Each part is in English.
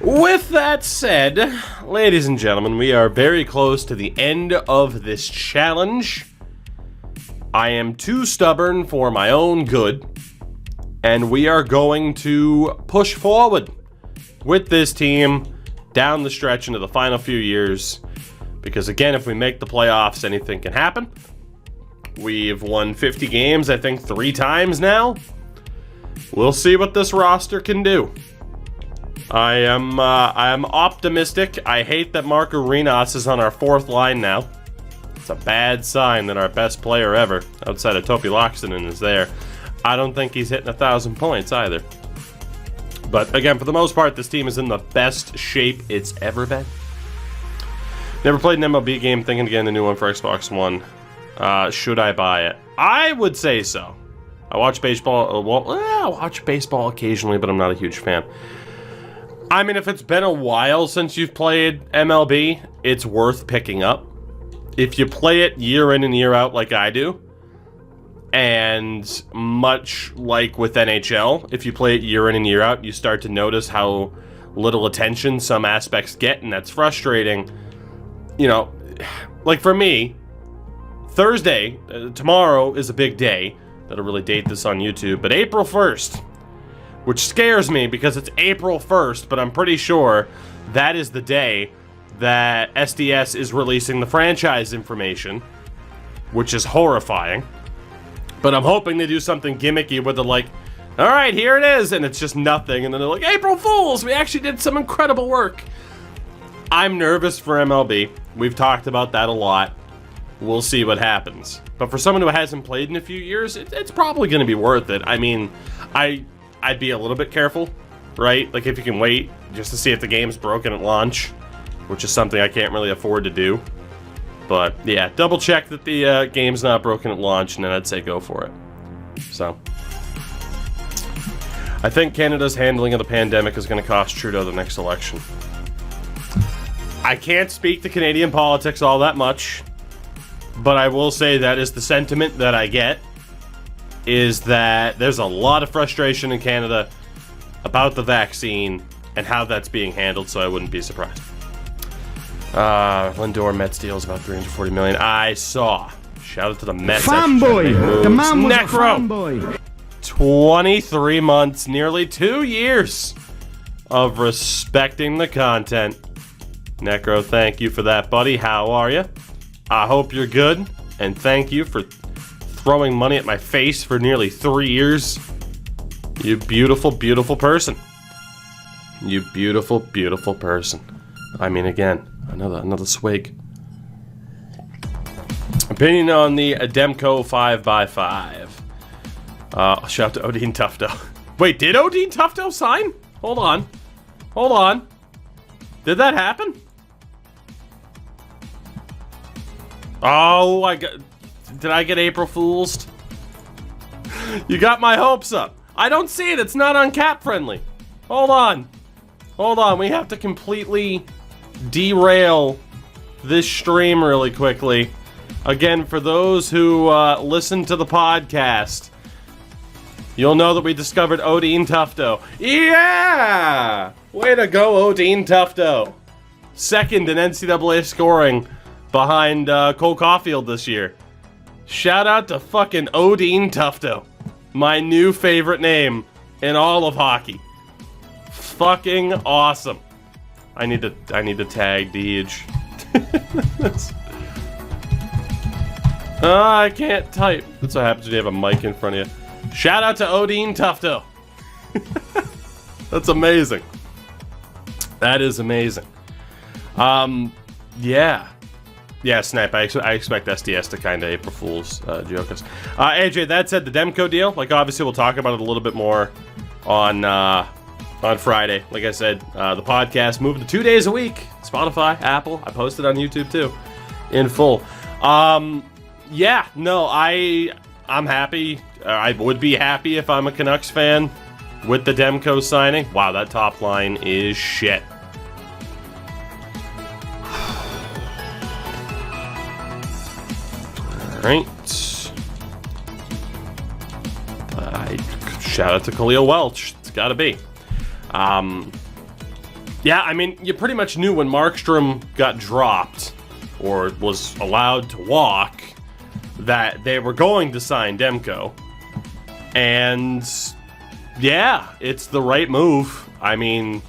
With that said, ladies and gentlemen, we are very close to the end of this challenge. I am too stubborn for my own good, and we are going to push forward with this team down the stretch into the final few years. Because again, if we make the playoffs, anything can happen. We've won 50 games, I think, 3 times now. We'll see what this roster can do. I am optimistic. I hate that Marco Rinas is on our 4th line now. It's a bad sign that our best player ever, outside of Topi Laaksonen, is there. I don't think he's hitting 1,000 points either. But again, for the most part, this team is in the best shape it's ever been. Never played an MLB game, thinking to get a new one for Xbox One. Should I buy it? I would say so. I watch baseball. I watch baseball occasionally, but I'm not a huge fan. I mean, if it's been a while since you've played MLB, it's worth picking up. If you play it year in and year out like I do, and much like with NHL, if you play it year in and year out, you start to notice how little attention some aspects get, and that's frustrating. You know, like for me, Thursday, tomorrow is a big day. That'll really date this on YouTube, but April 1st, which scares me because it's April 1st, but I'm pretty sure that is the day that SDS is releasing the franchise information, which is horrifying. But I'm hoping they do something gimmicky with the like, all right, here it is, and it's just nothing, and then they're like, April Fools, we actually did some incredible work. I'm nervous for MLB. We've talked about that a lot. We'll see what happens. But for someone who hasn't played in a few years, it's probably going to be worth it. I mean, I'd be a little bit careful, right? Like if you can wait just to see if the game's broken at launch, which is something I can't really afford to do. But yeah, double check that the game's not broken at launch, and then I'd say go for it. So, I think Canada's handling of the pandemic is going to cost Trudeau the next election. I can't speak to Canadian politics all that much, but I will say that is the sentiment that I get, is that there's a lot of frustration in Canada about the vaccine and how that's being handled, so I wouldn't be surprised. Lindor Mets deal is about $340 million. I saw. Shout out to the Mets. Fanboy! The man was Necro. a fanboy! 23 months, nearly 2 years of respecting the content. Necro, thank you for that, buddy. How are you? I hope you're good, and thank you for throwing money at my face for nearly 3 years. You beautiful, beautiful person. You beautiful, beautiful person. I mean, again, another swig. Opinion on the Demko 5x5. Shout out to Odin Tufto. Wait, did Odin Tufto sign? Hold on. Did that happen? Oh, did I get April Fool's? You got my hopes up. I don't see it. It's not on cap friendly. Hold on. We have to completely derail this stream really quickly. Again, for those who listen to the podcast, you'll know that we discovered Odin Tufto. Yeah! Way to go, Odin Tufto. Second in NCAA scoring behind Cole Caulfield this year. Shout out to fucking Odin Tufto. My new favorite name in all of hockey. Fucking awesome. I need to tag Deej. I can't type. That's what happens when you have a mic in front of you. Shout out to Odin Tufto. That's amazing. That is amazing. Yeah, Snipe, I expect SDS to kind of April Fool's joke us. AJ, that said, the Demko deal, like obviously we'll talk about it a little bit more on Friday. Like I said, the podcast moving to 2 days a week. Spotify, Apple, I posted on YouTube too, in full. Yeah, no, I'm happy. I would be happy if I'm a Canucks fan with the Demko signing. Wow, that top line is shit. Alright. Shout out to Khalil Welch. It's gotta be. Yeah, I mean, you pretty much knew when Markstrom got dropped, or was allowed to walk, that they were going to sign Demko. And yeah, it's the right move. I mean,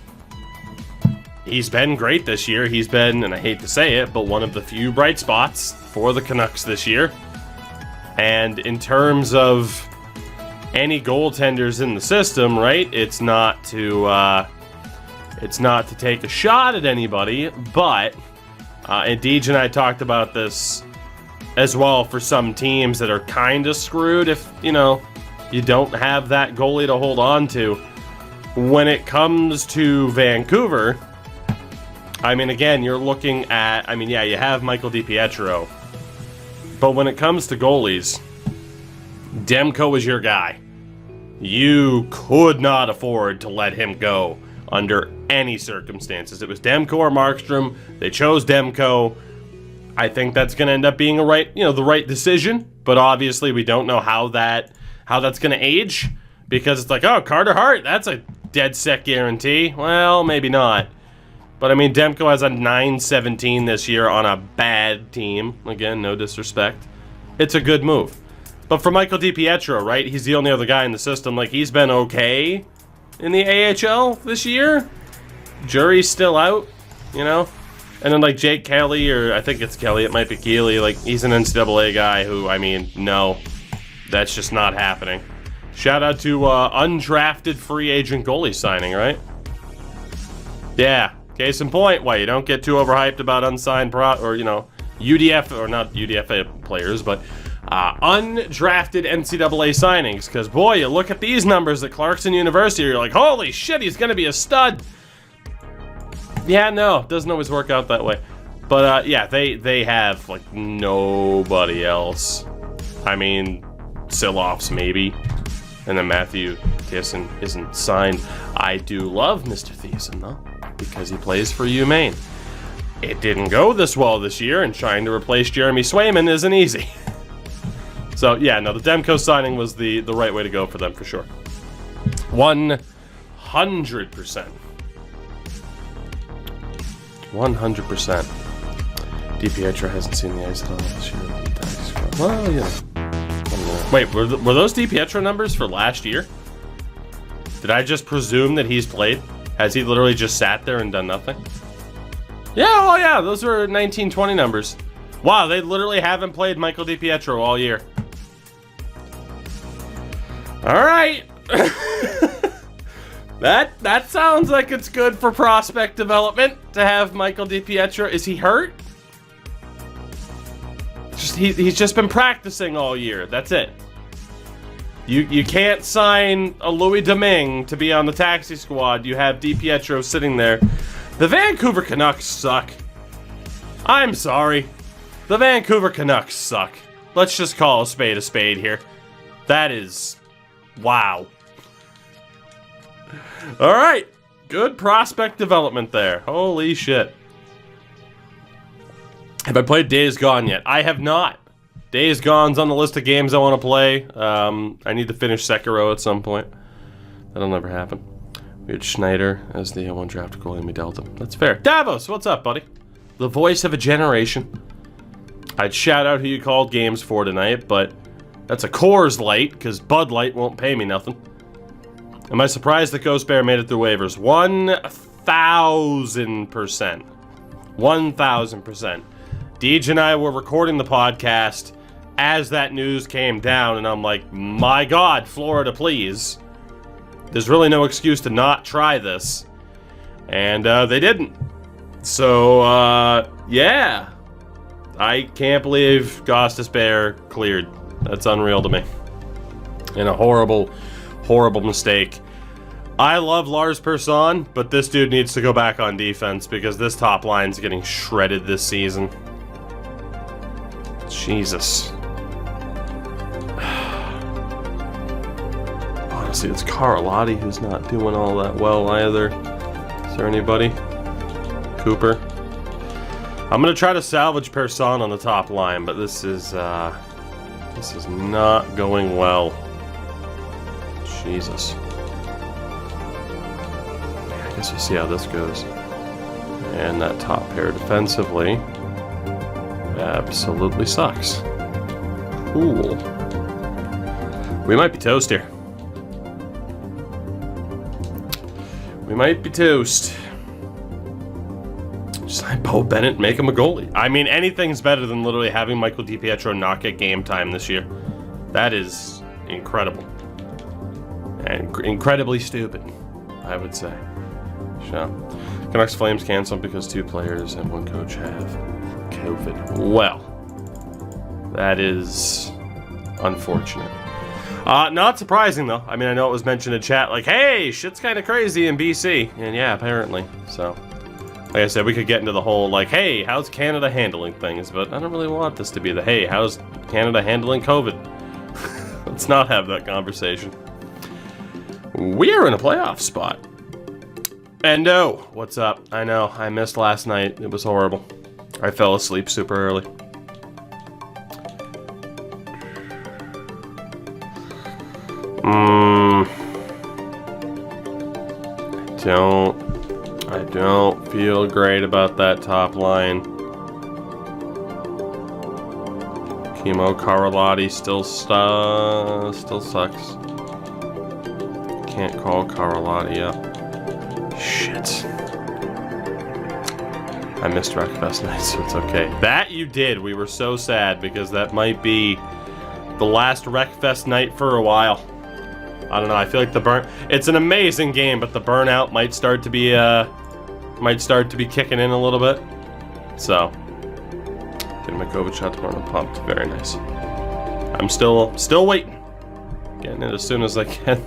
he's been great this year. He's been, and I hate to say it, but one of the few bright spots for the Canucks this year. And in terms of any goaltenders in the system, right, it's not to take a shot at anybody, but and Deej and I talked about this as well for some teams that are kind of screwed if, you know, you don't have that goalie to hold on to. When it comes to Vancouver, I mean, again, you're looking at, I mean, yeah, you have Michael DiPietro, but when it comes to goalies, Demko is your guy. You could not afford to let him go under any circumstances. It was Demko or Markstrom. They chose Demko. I think that's going to end up being the right decision, but obviously we don't know how that's going to age, because it's like, oh, Carter Hart, that's a dead set guarantee. Well, maybe not. But I mean, Demko has a .917 this year on a bad team. Again, no disrespect. It's a good move. But for Michael DiPietro, right, he's the only other guy in the system. Like, he's been okay in the AHL this year. Jury's still out, you know? And then, like, Jake Kelly, or I think it's Kelly, it might be Keeley, like, he's an NCAA guy who, I mean, no, that's just not happening. Shout out to undrafted free agent goalie signing, right? Yeah, case in point, why you don't get too overhyped about unsigned UDF, or not UDFA players, but undrafted NCAA signings. Because, boy, you look at these numbers at Clarkson University, you're like, holy shit, he's going to be a stud. Yeah, no, it doesn't always work out that way. But, yeah, they have, like, nobody else. I mean, Silovs, maybe. And then Matthew Thiessen isn't signed. I do love Mr. Thiessen, though, because he plays for UMaine. It didn't go this well this year, and trying to replace Jeremy Swayman isn't easy. So, yeah, no, the Demko signing was the right way to go for them, for sure. 100%. 100%. DiPietro hasn't seen the ice at all this year. Well, yeah. Wait, were those DiPietro numbers for last year? Did I just presume that he's played? Has he literally just sat there and done nothing? Yeah, oh yeah, those are 19-20 numbers. Wow, they literally haven't played Michael DiPietro all year. All right. That sounds like it's good for prospect development to have Michael DiPietro. Is he hurt? He's just been practicing all year. That's it. You can't sign a Louis Domingue to be on the taxi squad. You have DiPietro sitting there. The Vancouver Canucks suck. I'm sorry. The Vancouver Canucks suck. Let's just call a spade here. That is... wow. All right. Good prospect development there. Holy shit. Have I played Days Gone yet? I have not. Days Gone's on the list of games I want to play. I need to finish Sekiro at some point. That'll never happen. We had Schneider as the one draft goalie and we dealt him. That's fair. Davos, what's up, buddy? The voice of a generation. I'd shout out who you called games for tonight, but that's a Coors Light, because Bud Light won't pay me nothing. Am I surprised that Ghost Bear made it through waivers? 1,000%. 1,000%. Deej and I were recording the podcast as that news came down, and I'm like, my God, Florida, please. There's really no excuse to not try this. And they didn't. So, yeah. I can't believe Gostis Bear cleared. That's unreal to me. And a horrible, horrible mistake. I love Lars Persson, but this dude needs to go back on defense because this top line's getting shredded this season. Jesus. Honestly, it's Carlotti who's not doing all that well either. Is there anybody? Cooper. I'm gonna try to salvage Persson on the top line, but this is not going well. Jesus. I guess we'll see how this goes. And that top pair defensively absolutely sucks. Cool. We might be toast here. We might be toast. Sign Bo Bennett, make him a goalie. I mean, anything's better than literally having Michael DiPietro not get game time this year. That is incredible. And incredibly stupid, I would say. So, Canucks Flames canceled because 2 players and 1 coach have COVID. Well, that is unfortunate. Not surprising, though. I mean, I know it was mentioned in chat, like, hey, shit's kind of crazy in BC. And yeah, apparently. So, like I said, we could get into the whole, like, hey, how's Canada handling things? But I don't really want this to be the, hey, how's Canada handling COVID? Let's not have that conversation. We are in a playoff spot. And oh, what's up? I know, I missed last night. It was horrible. I fell asleep super early. I don't feel great about that top line. Kimmo Karolahti still sucks. Can't call Karolahti up. Shit. I missed Wreckfest night, so it's okay. That you did. We were so sad because that might be the last Wreckfest night for a while. I don't know. I feel like it's an amazing game, but the burnout might start to be kicking in a little bit. So, getting my COVID shot tomorrow. I'm pumped. Very nice. I'm still waiting. Getting it as soon as I can.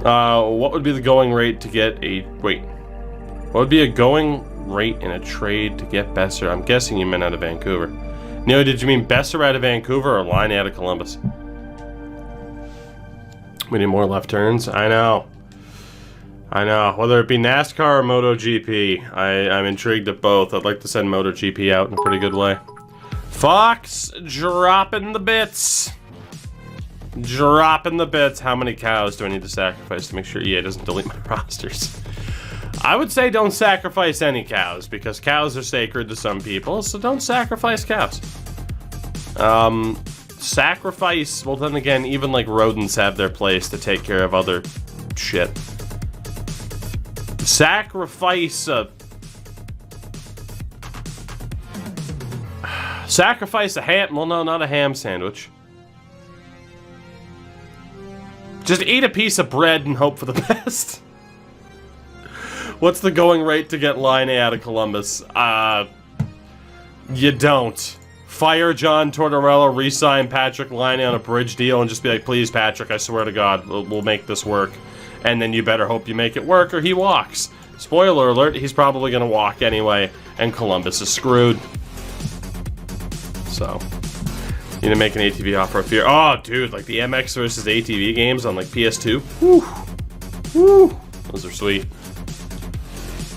What would be the going rate to get what would be a going rate in a trade to get Besser? I'm guessing you meant out of Vancouver. Neo, did you mean Besser out of Vancouver or Line out of Columbus? We need more left turns. I know. Whether it be NASCAR or MotoGP, I'm intrigued at both. I'd like to send MotoGP out in a pretty good way. Fox dropping the bits. Dropping the bits. How many cows do I need to sacrifice to make sure EA doesn't delete my rosters? I would say don't sacrifice any cows, because cows are sacred to some people, so don't sacrifice cows. Sacrifice, well then again, even like rodents have their place to take care of other shit. Sacrifice a ham, well no, not a ham sandwich. Just eat a piece of bread and hope for the best. What's the going rate to get Line out of Columbus? You don't. Fire John Tortorella, re-sign Patrick Laine on a bridge deal, and just be like, please, Patrick, I swear to God, we'll make this work. And then you better hope you make it work, or he walks. Spoiler alert, he's probably going to walk anyway, and Columbus is screwed. So, you need to make an ATV offer of fear. Oh, dude, like the MX versus ATV games on like PS2. Woo! Those are sweet.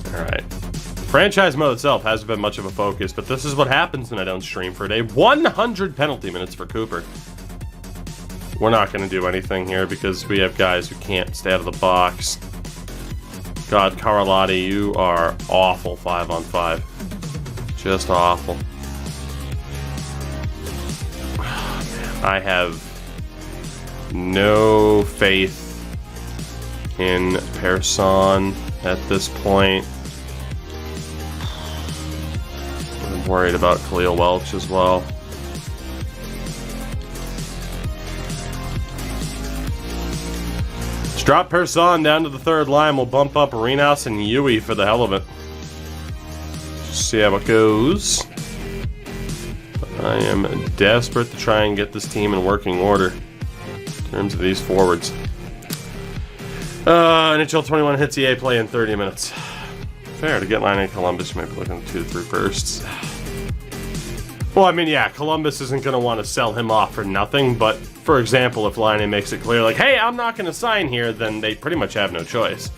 Alright. Franchise mode itself hasn't been much of a focus, but this is what happens when I don't stream for a day. 100 penalty minutes for Cooper. We're not going to do anything here because we have guys who can't stay out of the box. God, Karolahti, you are awful 5-on-5. Just awful. I have no faith in Persson at this point. I'm worried about Khalil Welch as well. Let's drop Persson down to the third line. We'll bump up Arenas and Yui for the hell of it. Just see how it goes. I am desperate to try and get this team in working order in terms of these forwards. NHL 21 hits EA play in 30 minutes. Fair to get Line in Columbus. You might be looking at 2 to 3 bursts. Well, I mean, yeah, Columbus isn't going to want to sell him off for nothing, but for example, if Line makes it clear, like, hey, I'm not going to sign here, then they pretty much have no choice.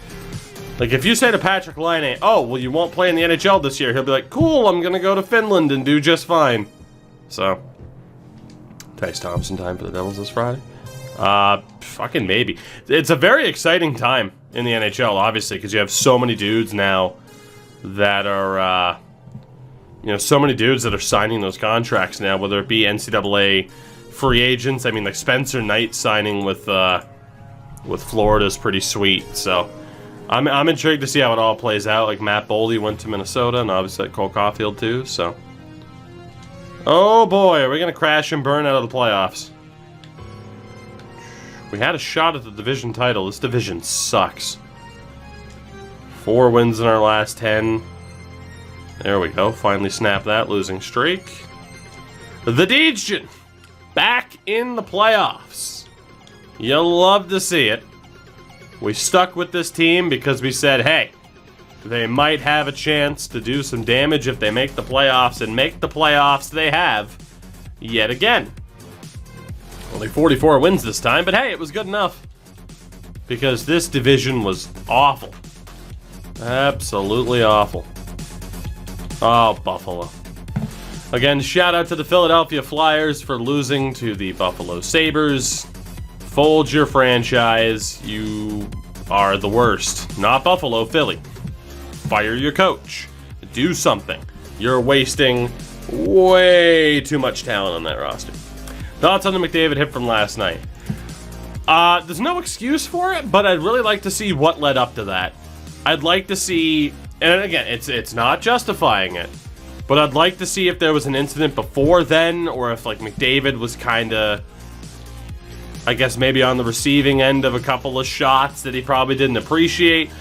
Like, if you say to Patrick Laine, oh, well, you won't play in the NHL this year, he'll be like, cool, I'm going to go to Finland and do just fine. So, Tyce Thompson time for the Devils this Friday? Fucking maybe. It's a very exciting time in the NHL, obviously, because you have so many dudes now that are, so many dudes that are signing those contracts now, whether it be NCAA free agents. I mean, like Spencer Knight signing with Florida is pretty sweet. So I'm intrigued to see how it all plays out. Like Matt Boldy went to Minnesota, and obviously Cole Caulfield too. So, oh boy, are we gonna crash and burn out of the playoffs? We had a shot at the division title. This division sucks. 4 wins in our last 10. There we go. Finally snapped that losing streak. The Deejin back in the playoffs. You'll love to see it. We stuck with this team because we said, hey, they might have a chance to do some damage if they make the playoffs, and make the playoffs they have yet again. Only 44 wins this time, but hey, it was good enough. Because this division was awful. Absolutely awful. Oh, Buffalo. Again, shout out to the Philadelphia Flyers for losing to the Buffalo Sabres. Fold your franchise. You are the worst. Not Buffalo, Philly. Fire your coach. Do something. You're wasting way too much talent on that roster. Thoughts on the McDavid hit from last night? There's no excuse for it, but I'd really like to see what led up to that. I'd like to see, and again, it's not justifying it, but I'd like to see if there was an incident before then, or if like McDavid was kind of, I guess maybe on the receiving end of a couple of shots that he probably didn't appreciate.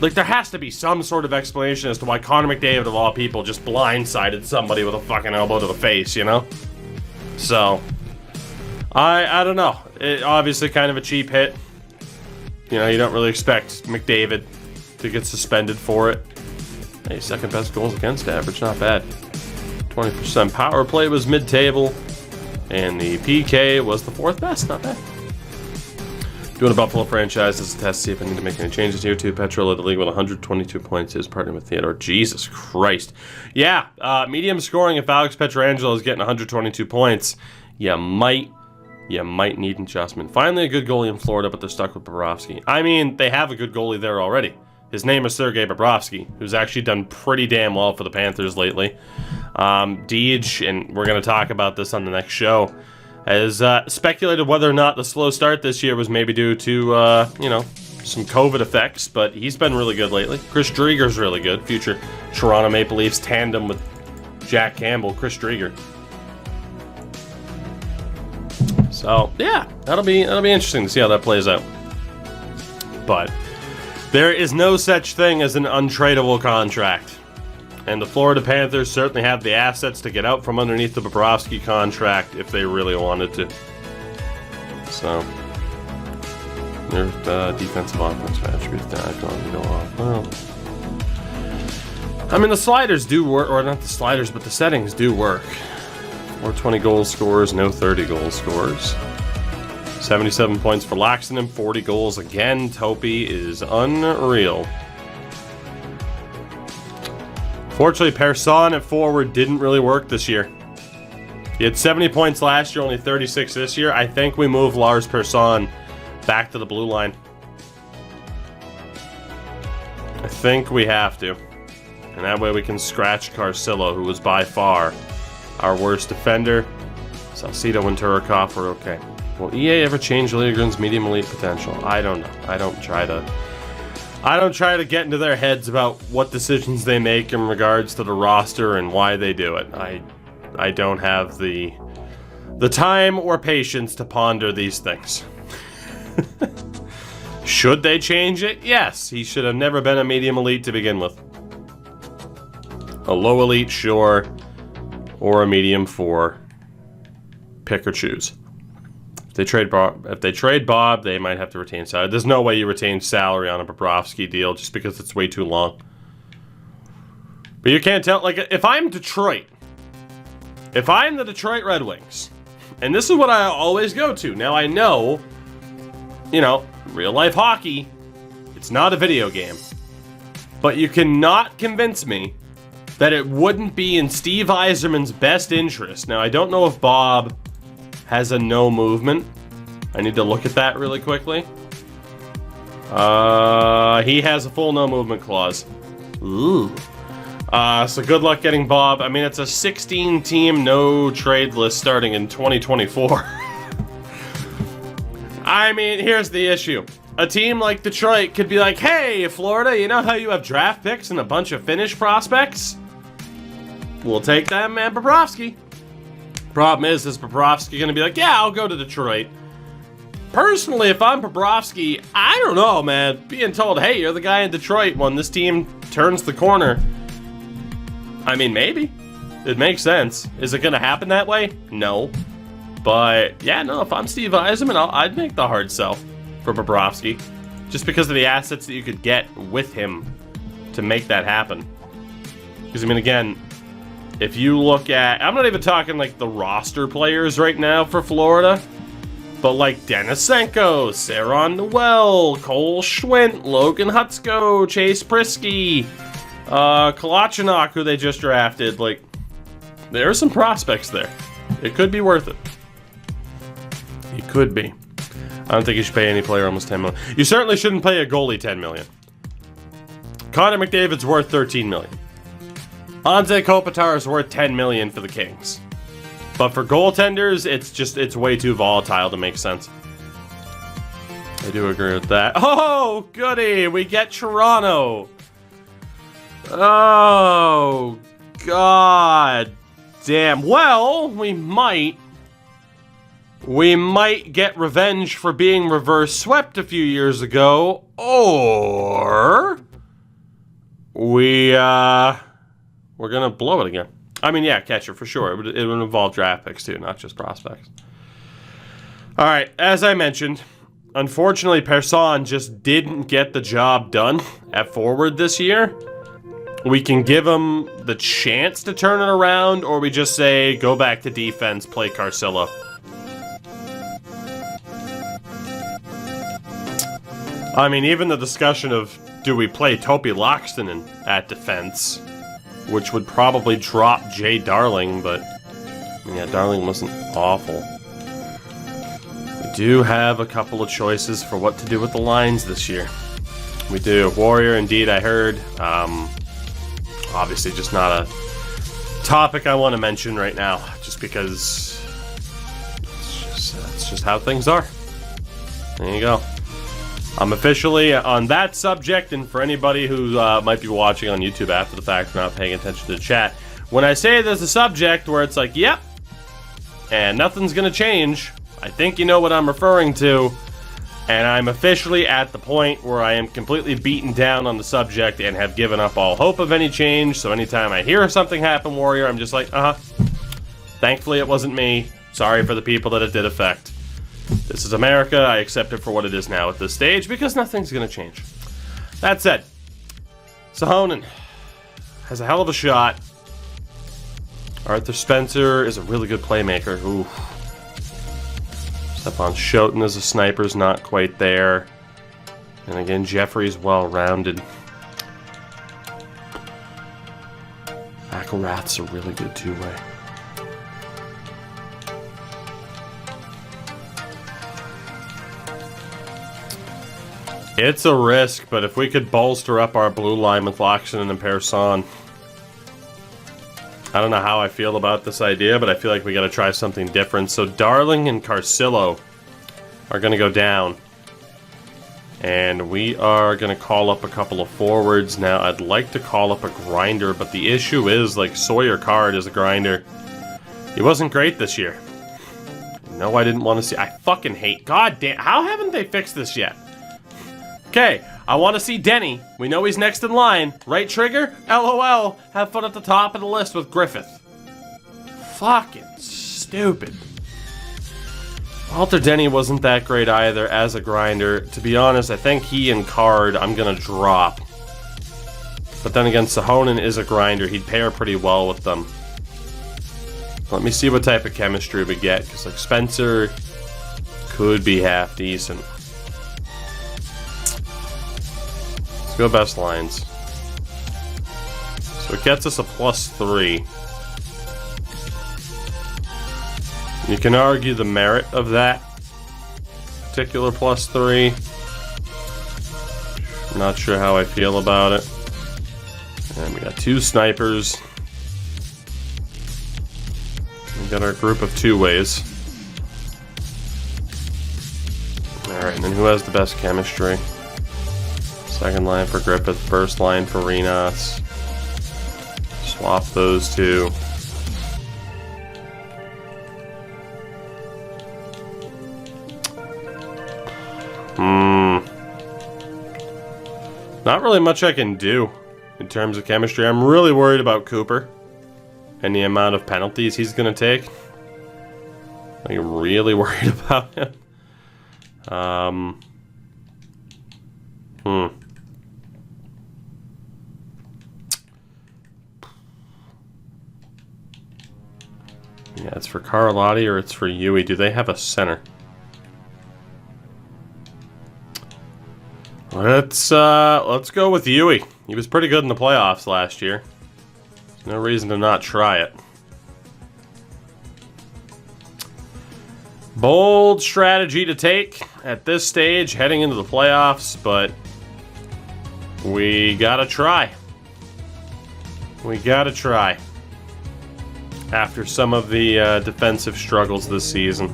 Like, there has to be some sort of explanation as to why Connor McDavid, of all people, just blindsided somebody with a fucking elbow to the face, you know? So, I don't know. It, obviously kind of a cheap hit. You know, you don't really expect McDavid to get suspended for it. Hey, second best goals against average, not bad. 20% power play was mid-table, and the PK was the 4th best, not bad. Doing a Buffalo franchise as a test, see if I need to make any changes here too. Petro led the league with 122 points. His partner with Theodore. Jesus Christ. Yeah, medium scoring. If Alex Pietrangelo is getting 122 points, you might need adjustment. Finally, a good goalie in Florida, but they're stuck with Bobrovsky. I mean, they have a good goalie there already. His name is Sergey Bobrovsky, who's actually done pretty damn well for the Panthers lately. Deej, and we're going to talk about this on the next show, has speculated whether or not the slow start this year was maybe due to, some COVID effects, but he's been really good lately. Chris Drieger's really good. Future Toronto Maple Leafs tandem with Jack Campbell, Chris Drieger. So, yeah, that'll be interesting to see how that plays out. But there is no such thing as an untradeable contract. And the Florida Panthers certainly have the assets to get out from underneath the Bobrovsky contract if they really wanted to. So, there's defensive offense attributes that go off. Well, I mean, the sliders do work, or not the sliders, but the settings do work. 420 goal scorers, no 30 goal scorers. 77 points for Laxton, 40 goals again. Topi is unreal. Fortunately, Persson at forward didn't really work this year. He had 70 points last year, only 36 this year. I think we move Lars Persson back to the blue line. I think we have to. And that way we can scratch Carcillo, who was by far our worst defender. Salcedo and Turikov were okay. Will EA ever change Liljegren's medium elite potential? I don't know. I don't try to get into their heads about what decisions they make in regards to the roster and why they do it. I don't have the time or patience to ponder these things. Should they change it? Yes. He should have never been a medium elite to begin with. A low elite, sure. Or a medium 4. Pick or choose. If they trade Bob, they might have to retain salary. There's no way you retain salary on a Bobrovsky deal just because it's way too long. But you can't tell, like, if I'm Detroit, if I'm the Detroit Red Wings, and this is what I always go to. Now, I know, real life hockey, it's not a video game. But you cannot convince me that it wouldn't be in Steve Yzerman's best interest. Now, I don't know if Bob has a no movement. I need to look at that really quickly. He has a full no movement clause. Ooh. So good luck getting Bob. I mean, it's a 16-team no-trade list starting in 2024. I mean, here's the issue. A team like Detroit could be like, hey, Florida, you know how you have draft picks and a bunch of Finnish prospects? We'll take them and Bobrovsky. Problem is Bobrovsky going to be like, yeah, I'll go to Detroit? Personally, if I'm Bobrovsky, I don't know, man. Being told, hey, you're the guy in Detroit when this team turns the corner. I mean, maybe. It makes sense. Is it going to happen that way? No. But, yeah, no, if I'm Steve Yzerman, I'd make the hard sell for Bobrovsky. Just because of the assets that you could get with him to make that happen. Because, I mean, again, if you look at... I'm not even talking, like, the roster players right now for Florida. But, like, Denisenko, Saron Noel, Cole Schwint, Logan Hutsko, Chase Prisky, Kalachnikov, who they just drafted. Like, there are some prospects there. It could be worth it. It could be. I don't think you should pay any player almost $10 million. You certainly shouldn't pay a goalie $10 million. Connor McDavid's worth $13 million. Anze Kopitar is worth $10 million for the Kings. But for goaltenders, it's way too volatile to make sense. I do agree with that. Oh, goody! We get Toronto. Oh, God damn. Well, we might get revenge for being reverse swept a few years ago, or we're gonna blow it again. I mean, yeah, catcher for sure. It would involve draft picks too, not just prospects. All right, as I mentioned, unfortunately, Persson just didn't get the job done at forward this year. We can give him the chance to turn it around, or we just say, go back to defense, play Carcillo. I mean, even the discussion of, do we play Topi Laaksonen at defense, which would probably drop Jay Darling, but, yeah, Darling wasn't awful. We do have a couple of choices for what to do with the lines this year. We do. Warrior, indeed, I heard. Obviously, just not a topic I want to mention right now, just because it's just how things are. There you go. I'm officially on that subject, and for anybody who might be watching on YouTube after the fact or not paying attention to the chat, when I say there's a subject where it's like, yep, and nothing's going to change, I think you know what I'm referring to. And I'm officially at the point where I am completely beaten down on the subject and have given up all hope of any change. So anytime I hear something happen, Warrior, I'm just like, thankfully it wasn't me. Sorry for the people that it did affect. This is America. I accept it for what it is now at this stage because nothing's going to change. That said, Sahonen has a hell of a shot. Arthur Spencer is a really good playmaker. Ooh. Stepan Schoten as a sniper's not quite there. And again, Jeffrey's well-rounded. Axelrath's a really good two-way. It's a risk, but if we could bolster up our blue line with Laaksonen and Persson, I don't know how I feel about this idea, but I feel like we got to try something different. So Darling and Carcillo are going to go down. And we are going to call up a couple of forwards. Now, I'd like to call up a grinder, but the issue is, like, Sawyer Card is a grinder. He wasn't great this year. No, I didn't want to see... I fucking hate... God damn... How haven't they fixed this yet? Okay, I want to see Denny. We know he's next in line. Right trigger? LOL. Have fun at the top of the list with Griffith. Fucking stupid. Walter Denny wasn't that great either as a grinder. To be honest, I think he and Card I'm going to drop. But then again, Sahonen is a grinder. He'd pair pretty well with them. Let me see what type of chemistry we get, because like Spencer could be half decent. Let's go best lines. So it gets us a +3. You can argue the merit of that particular +3. I'm not sure how I feel about it. And we got 2 snipers. We got our group of 2-ways. Alright, and then who has the best chemistry? Second line for Griffith, first line for Renas. Swap those 2. Not really much I can do in terms of chemistry. I'm really worried about Cooper and the amount of penalties he's going to take. I'm really worried about him. Yeah, it's for Carlotti or it's for Yui. Do they have a center? Let's go with Yui. He was pretty good in the playoffs last year. There's no reason to not try it. Bold strategy to take at this stage, heading into the playoffs, but we gotta try. We gotta try. After some of the defensive struggles this season.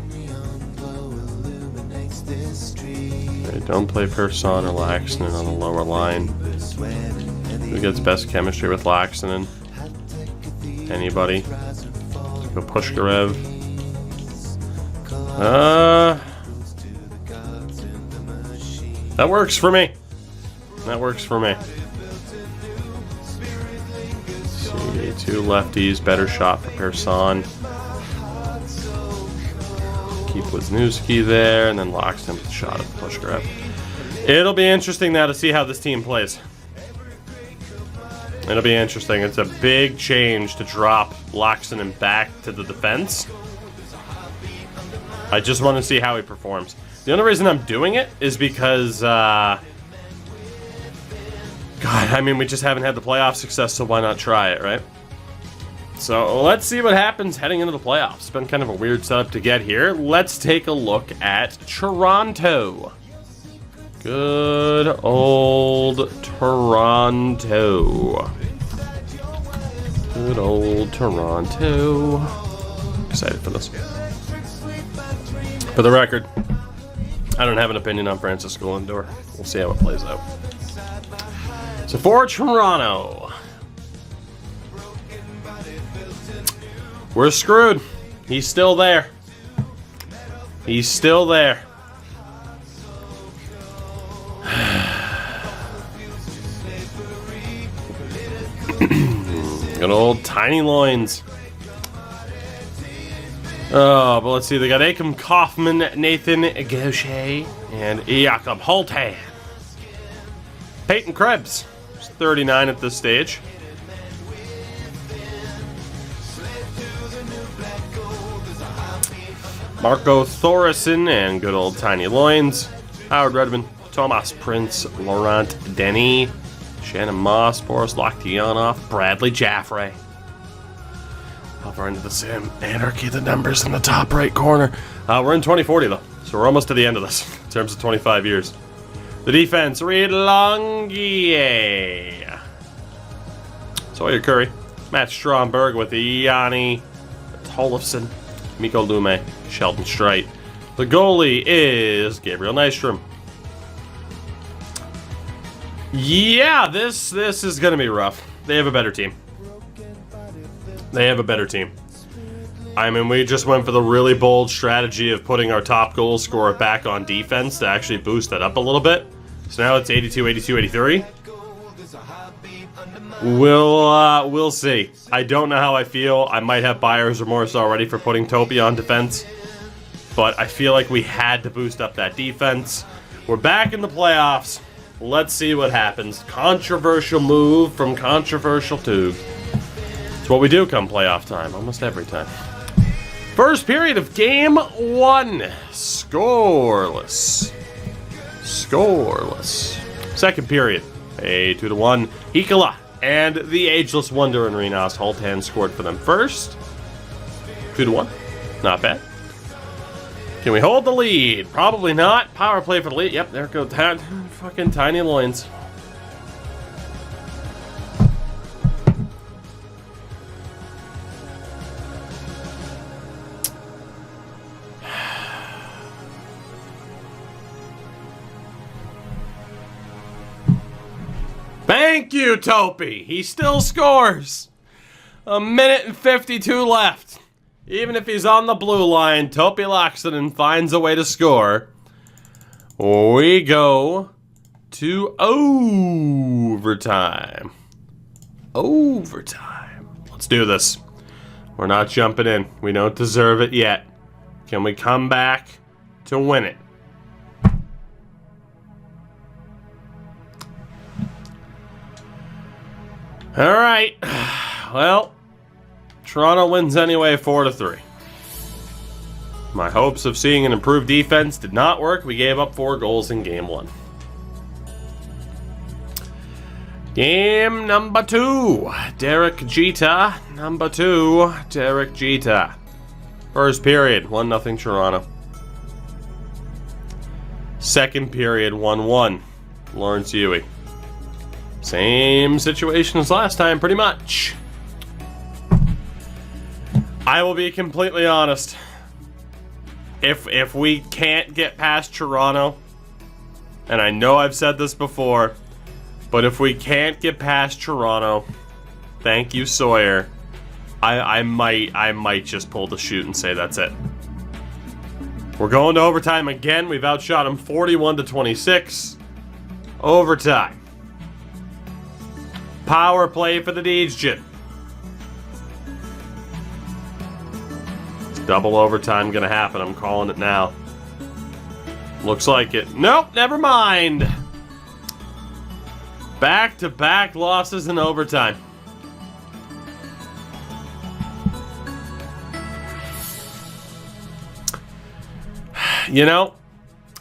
Don't play Persson or Laxonen on the lower line. Who gets best chemistry with Laxonen? Anybody? Go Pushkarev. That works for me. That works for me. Let's see, 2 lefties, better shot for Persson. Keep Wisniewski there, and then Laxonen with the shot at the Pushkarev. It'll be interesting now to see how this team plays. It'll be interesting. It's a big change to drop Laxonen back to the defense. I just want to see how he performs. The only reason I'm doing it is because, God, I mean, we just haven't had the playoff success, so why not try it, right? So let's see what happens heading into the playoffs. It's been kind of a weird setup to get here. Let's take a look at Toronto. Good old Toronto. Good old Toronto. Excited for this. For the record, I don't have an opinion on Francisco Lindor. We'll see how it plays out. So for Toronto, we're screwed. He's still there. He's still there. Good old tiny loins. Oh, but let's see. They got Akam Kaufman, Nathan Gaucher, and Jakob Holtan. Peyton Krebs, who's 39 at this stage. Marco Thoresen and good old Tiny Loins. Howard Redmond, Thomas Prince, Laurent Denis, Shannon Moss, Boris Lokhtianov, Bradley Jaffray. Over into the Sim Anarchy, the numbers in the top right corner. We're in 2040 though, so we're almost to the end of this in terms of 25 years. The defense, Reed Longier. Sawyer Curry, Matt Stromberg with Yanni Tollefson, Mikko Lume, Sheldon Strite. The goalie is Gabriel Nystrom. Yeah, this is going to be rough. They have a better team. They have a better team. I mean, we just went for the really bold strategy of putting our top goal scorer back on defense to actually boost that up a little bit. So now it's 82, 82, 83. We'll see. I don't know how I feel. I might have buyer's remorse already for putting Topi on defense. But I feel like we had to boost up that defense. We're back in the playoffs. Let's see what happens. Controversial move from Controversial Tube. It's what we do come playoff time, almost every time. First period of game 1. Scoreless. Scoreless. Second period. A 2-1. Hikala and the ageless wonder in Renas Holtan scored for them first. 2-1. Not bad. Can we hold the lead? Probably not. Power play for the lead. Yep, there goes that. Fucking Tiny Loins. Thank you, Topi. He still scores. 1:52 left. Even if he's on the blue line, Topi Laaksonen finds a way to score. We go to overtime. Overtime. Let's do this. We're not jumping in. We don't deserve it yet. Can we come back to win it? All right. Well, Toronto wins anyway, 4-3. My hopes of seeing an improved defense did not work. We gave up 4 goals in game 1. Game number 2. Derek Jeter. Number 2, Derek Jeter. First period, 1-0 Toronto. Second period, 1-1. Lawrence Huey. Same situation as last time, pretty much. I will be completely honest. If we can't get past Toronto, and I know I've said this before, but if we can't get past Toronto, thank you, Sawyer. I might just pull the chute and say that's it. We're going to overtime again. We've outshot them 41-26. Overtime. Power play for the Deejin. Double overtime gonna happen. I'm calling it now. Looks like it. Nope, never mind. Back-to-back losses in overtime. You know,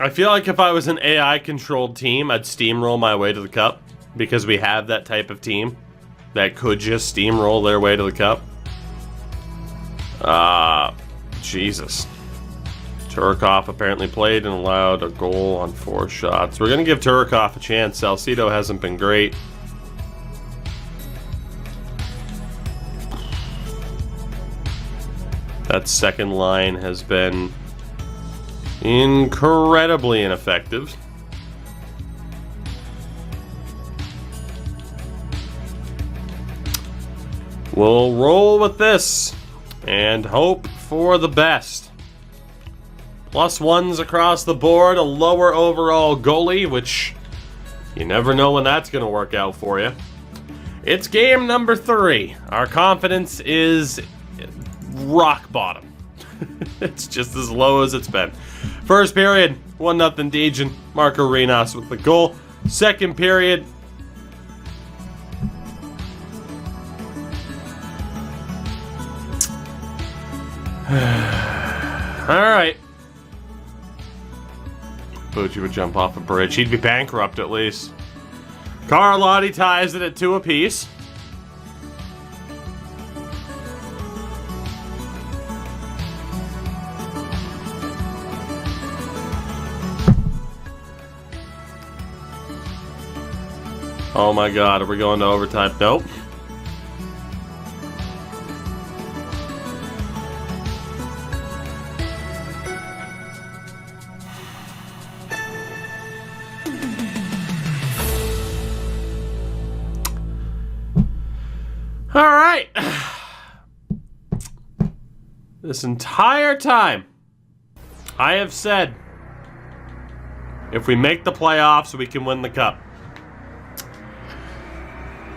I feel like if I was an AI-controlled team, I'd steamroll my way to the cup. Because we have that type of team that could just steamroll their way to the cup. Jesus. Turkov apparently played and allowed a goal on 4 shots. We're going to give Turkov a chance. Salcedo hasn't been great. That second line has been incredibly ineffective. We'll roll with this and hope for the best. +1s across the board, a lower overall goalie, which you never know when that's going to work out for you. It's game number 3. Our confidence is rock bottom. It's just as low as it's been. First period, 1-0 Deejin. Marco Rinas with the goal. Second period, alright. Bucci would jump off a bridge. He'd be bankrupt at least. Carlotti ties it at 2 apiece. Oh my god, are we going to overtime? Nope. All right. This entire time, I have said, if we make the playoffs, we can win the cup.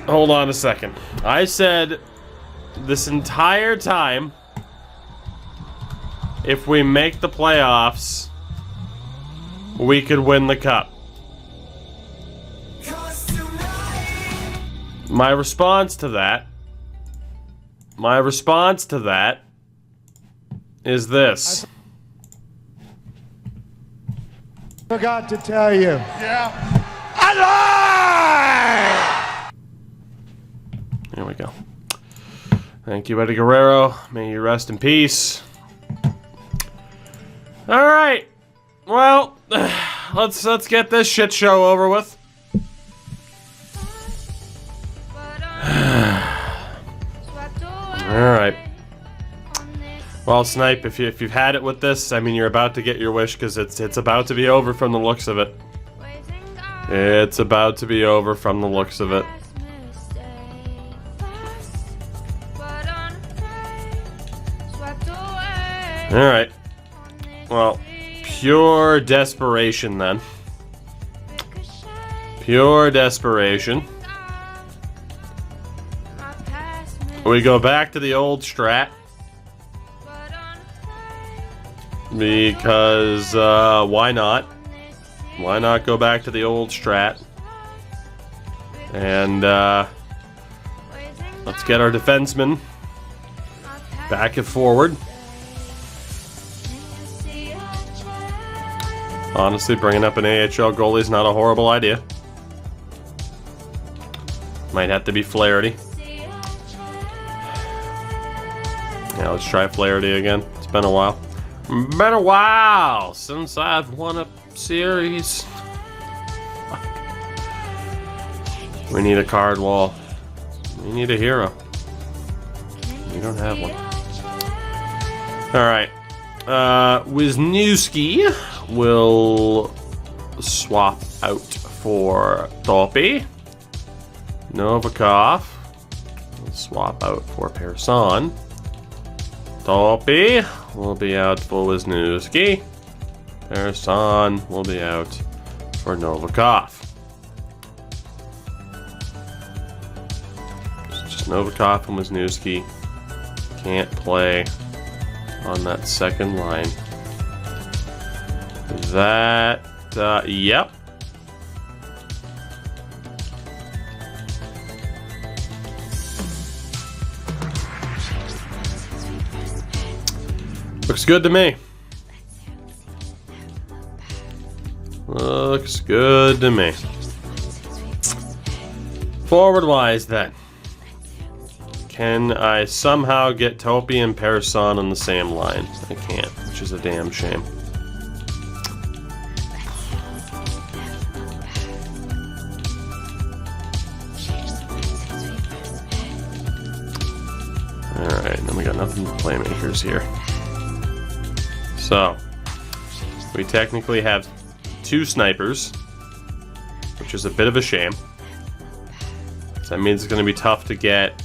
Hold on a second. I said this entire time, if we make the playoffs, we could win the cup. My response to that is this. Forgot to tell you. Yeah. There we go. Thank you, Eddie Guerrero. May you rest in peace. All right. Well, let's get this shit show over with. All right. Well, Snipe, if you've had it with this, I mean, you're about to get your wish because it's about to be over from the looks of it. It's about to be over from the looks of it. Alright. Well, pure desperation then. Pure desperation. We go back to the old strat. Because, why not? Why not go back to the old strat? And, let's get our defensemen back and forward. Honestly, bringing up an AHL goalie is not a horrible idea. Might have to be Flaherty. Yeah, let's try Flaherty again. It's been a while. Been a while since I've won a series. We need a card wall. We need a hero. We don't have one. Alright. Wisniewski will swap out for Topi. Novikov will swap out for Persson. Topi will be out for Wisniewski. Persson will be out for Novikov. It's just Novikov and Wisniewski can't play on that second line. That, yep. Looks good to me. Looks good to me. Forward-wise, then. Can I somehow get Topi and Persson on the same line? I can't, which is a damn shame. Alright, then we got nothing but playmakers here. So, we technically have 2 snipers, which is a bit of a shame. So that means it's going to be tough to get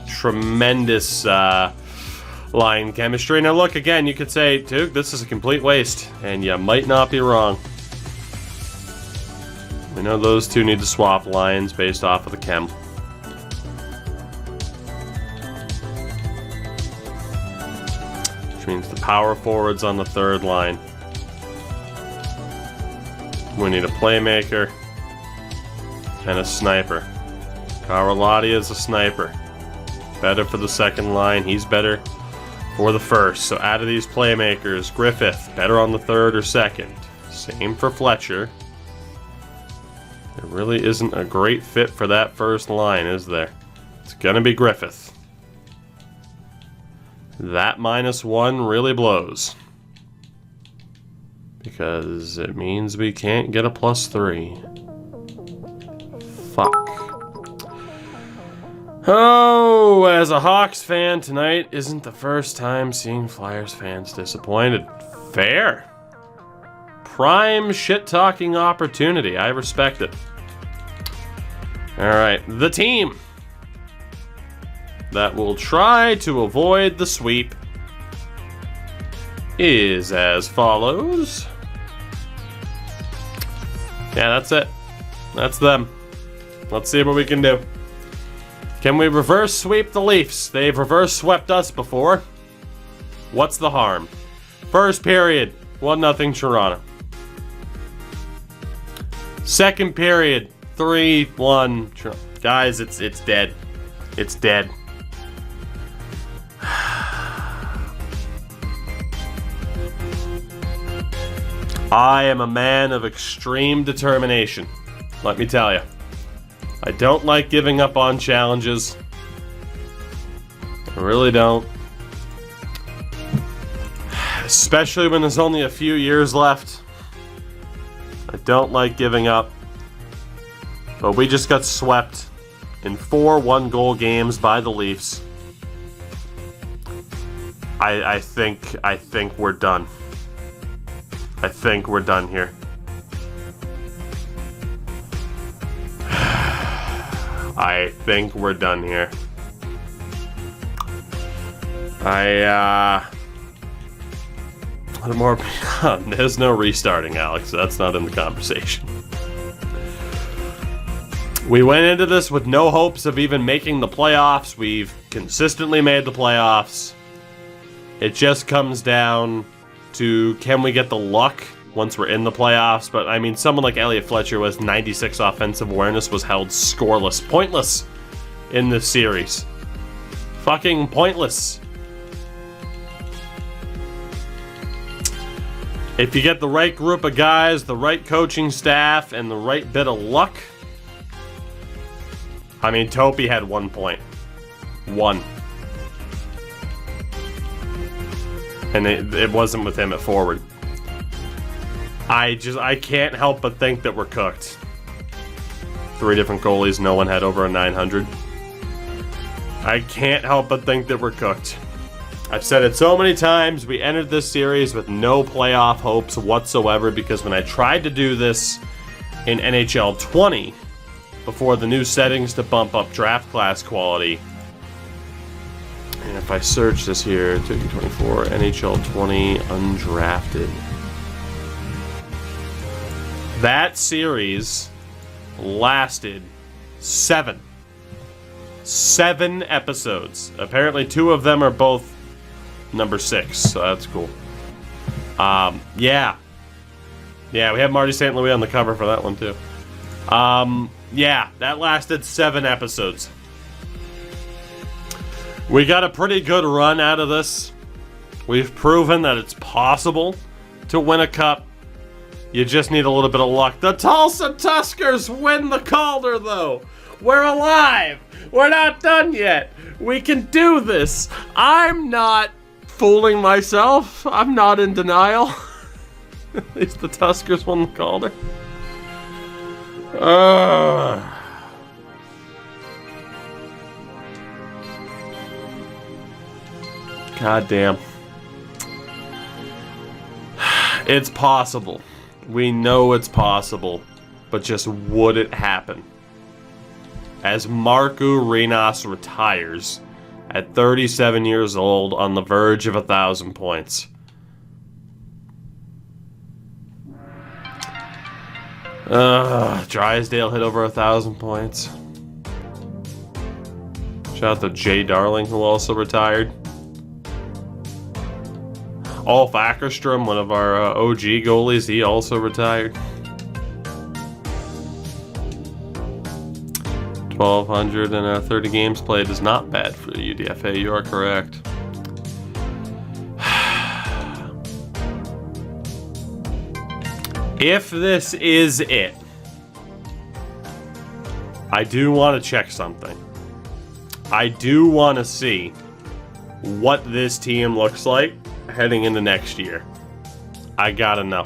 tremendous line chemistry. Now look, again, you could say, dude, this is a complete waste, and you might not be wrong. We know those two need to swap lines based off of the chem. Which means the power forwards on the third line. We need a playmaker and a sniper. Karolati is a sniper. Better for the second line. He's better for the first. So out of these playmakers, Griffith, better on the third or second. Same for Fletcher. There really isn't a great fit for that first line, is there? It's gonna be Griffith. That -1 really blows. Because it means we can't get a +3. Fuck. Oh, as a Hawks fan, tonight isn't the first time seeing Flyers fans disappointed. Fair. Prime shit-talking opportunity. I respect it. Alright, the team that will try to avoid the sweep is as follows. Yeah, that's it. That's them. Let's see what we can do. Can we reverse sweep the Leafs? They've reverse swept us before. What's the harm? First period, 1-0 Toronto. Second period, 3-1 Toronto. Guys, it's dead. It's dead. I am a man of extreme determination. Let me tell you. I don't like giving up on challenges. I really don't. Especially when there's only a few years left. I don't like giving up. But we just got swept in 4 one-goal games by the Leafs. I think we're done. I think we're done here. I think we're done here. More. There's no restarting, Alex. That's not in the conversation. We went into this with no hopes of even making the playoffs. We've consistently made the playoffs. It just comes down to, can we get the luck once we're in the playoffs? But, I mean, someone like Elliot Fletcher with 96 offensive awareness was held scoreless. Pointless in this series. Fucking pointless. If you get the right group of guys, the right coaching staff, and the right bit of luck... I mean, Topi had 1 point. 1. And it wasn't with him at forward. I can't help but think that we're cooked. 3 different goalies, no one had over a 900. I can't help but think that we're cooked. I've said it so many times, we entered this series with no playoff hopes whatsoever, because when I tried to do this in NHL 20, before the new settings to bump up draft class quality, and if I search this here, 2K24, NHL 20, Undrafted. That series lasted 7 episodes. Apparently 2 of them are both number 6, so that's cool. Yeah, we have Marty St. Louis on the cover for that one too. Yeah, that lasted 7 episodes. We got a pretty good run out of this. We've proven that it's possible to win a cup. You just need a little bit of luck. The Tulsa Tuskers win the Calder, though. We're alive. We're not done yet. We can do this. I'm not fooling myself. I'm not in denial. At least the Tuskers won the Calder. God damn. It's possible. We know it's possible. But just would it happen? As Markku Rinas retires at 37 years old on the verge of 1,000 points. Drysdale hit over 1,000 points. Shout out to Jay Darling, who also retired. Ulf Ackerstrom, one of our OG goalies, he also retired. 1,230 games played is not bad for the UDFA. You are correct. If this is it, I do want to check something. I do want to see what this team looks like heading into next year. I gotta know.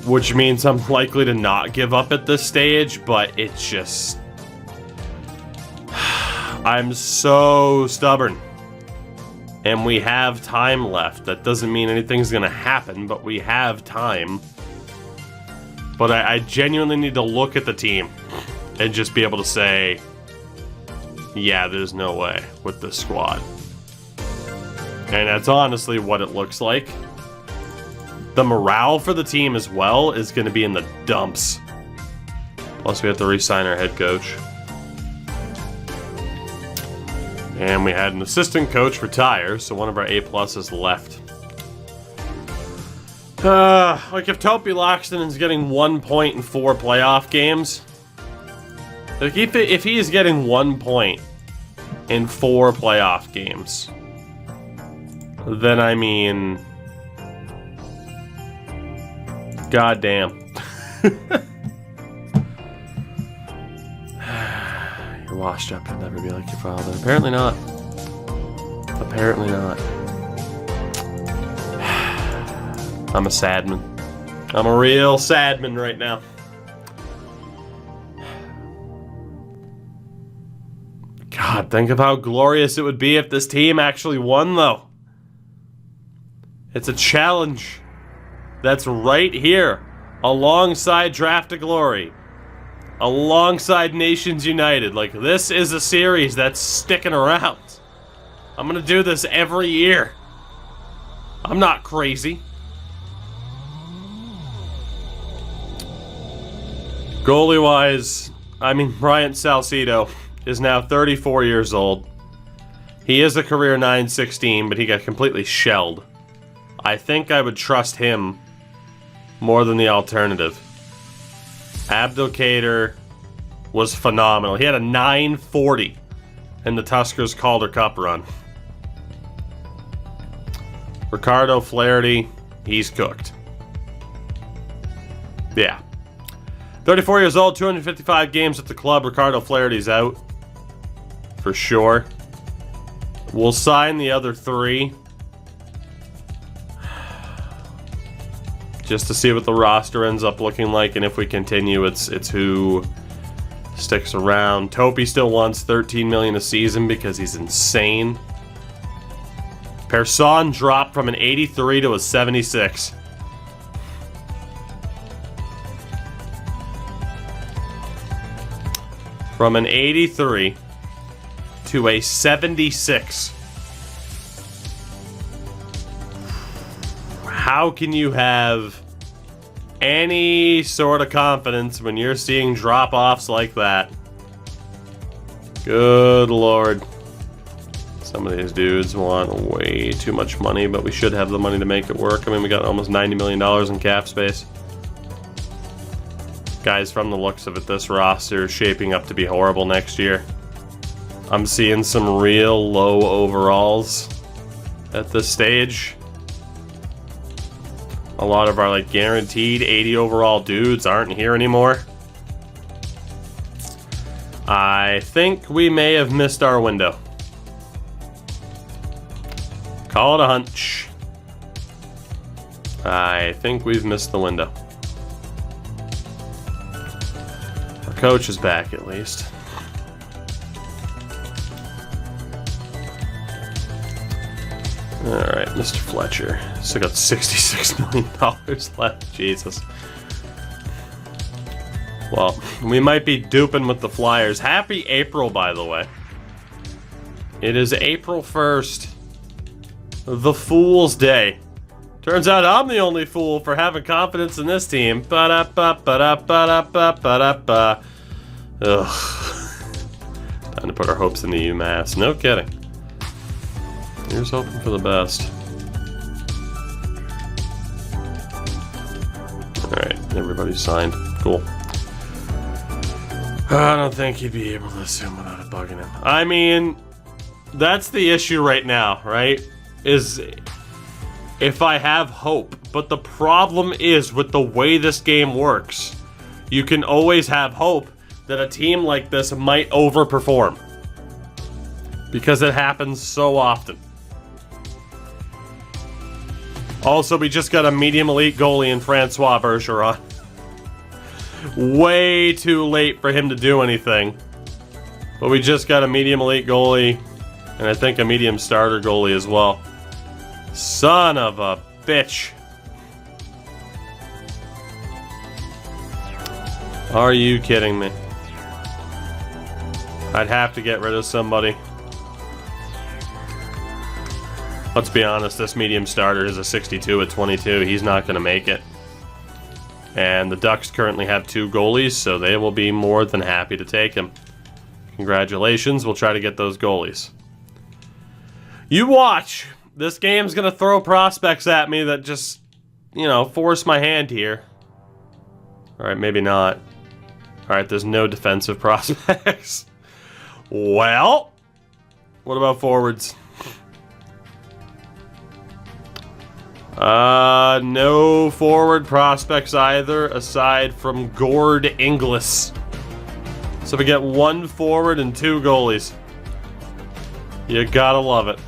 Which means I'm likely to not give up at this stage, but it's just... I'm so stubborn. And we have time left. That doesn't mean anything's gonna happen, but we have time. But I genuinely need to look at the team and just be able to say, yeah, there's no way with this squad. And that's honestly what it looks like. The morale for the team as well is going to be in the dumps. Plus we have to re-sign our head coach. And we had an assistant coach retire, so one of our A-pluses left. Like if Topi Loxton is getting 1 point in 4 playoff games, like if he is getting 1 point in 4 playoff games, then I mean, goddamn. You're washed up. You'll never be like your father. Apparently not. Apparently not. I'm a sad man. I'm a real sad man right now. God, think of how glorious it would be if this team actually won, though. It's a challenge that's right here, alongside Draft to Glory. alongside Nations United. Like, this is a series that's sticking around. I'm gonna do this every year. I'm not crazy. Goalie-wise, I mean, Brian Salcedo is now 34 years old. He is a career .916, but he got completely shelled. I think I would trust him more than the alternative. Abdelkader was phenomenal. He had a .940 in the Tuskers Calder Cup run. Ricardo Flaherty, he's cooked. Yeah. 34 years old, 255 games at the club. Ricardo Flaherty's out. For sure. We'll sign the other 3. Just to see what the roster ends up looking like, and if we continue, it's who sticks around. Topi still wants $13 million a season because he's insane. Persson dropped from an 83 to a 76. From an 83 to a 76. How can you have any sort of confidence when you're seeing drop-offs like that? Good Lord. Some of these dudes want way too much money, but we should have the money to make it work. I mean, we got almost $90 million in cap space. Guys, from the looks of it, this roster is shaping up to be horrible next year. I'm seeing some real low overalls at this stage. A lot of our, like, guaranteed 80 overall dudes aren't here anymore. I think we may have missed our window. Call it a hunch. I think we've missed the window. Our coach is back, at least. Alright, Mr. Fletcher. Still got $66 million left. Jesus. Well, we might be duping with the Flyers. Happy April, by the way. It is April 1st. The Fool's Day. Turns out I'm the only fool for having confidence in this team. Ba-da-ba-ba-da-ba-da-ba-da-ba. Ugh. Time to put our hopes in the UMass. No kidding. Here's hoping for the best. Alright, everybody's signed. Cool. I don't think he'd be able to assume without it bugging him. I mean, that's the issue right now, right? Is if I have hope. But the problem is with the way this game works, you can always have hope that a team like this might overperform. Because it happens so often. Also, we just got a medium elite goalie in Francois Bergeron. Way too late for him to do anything. But we just got a medium elite goalie, and I think a medium starter goalie as well. Son of a bitch. Are you kidding me? I'd have to get rid of somebody. Let's be honest, this medium starter is a 62 at 22. He's not going to make it. And the Ducks currently have 2 goalies, so they will be more than happy to take him. Congratulations, we'll try to get those goalies. You watch! This game's going to throw prospects at me that just, you know, force my hand here. Alright, maybe not. Alright, there's no defensive prospects. Well, what about forwards? No forward prospects either, aside from Gord Inglis. So we get 1 forward and 2 goalies. You gotta love it.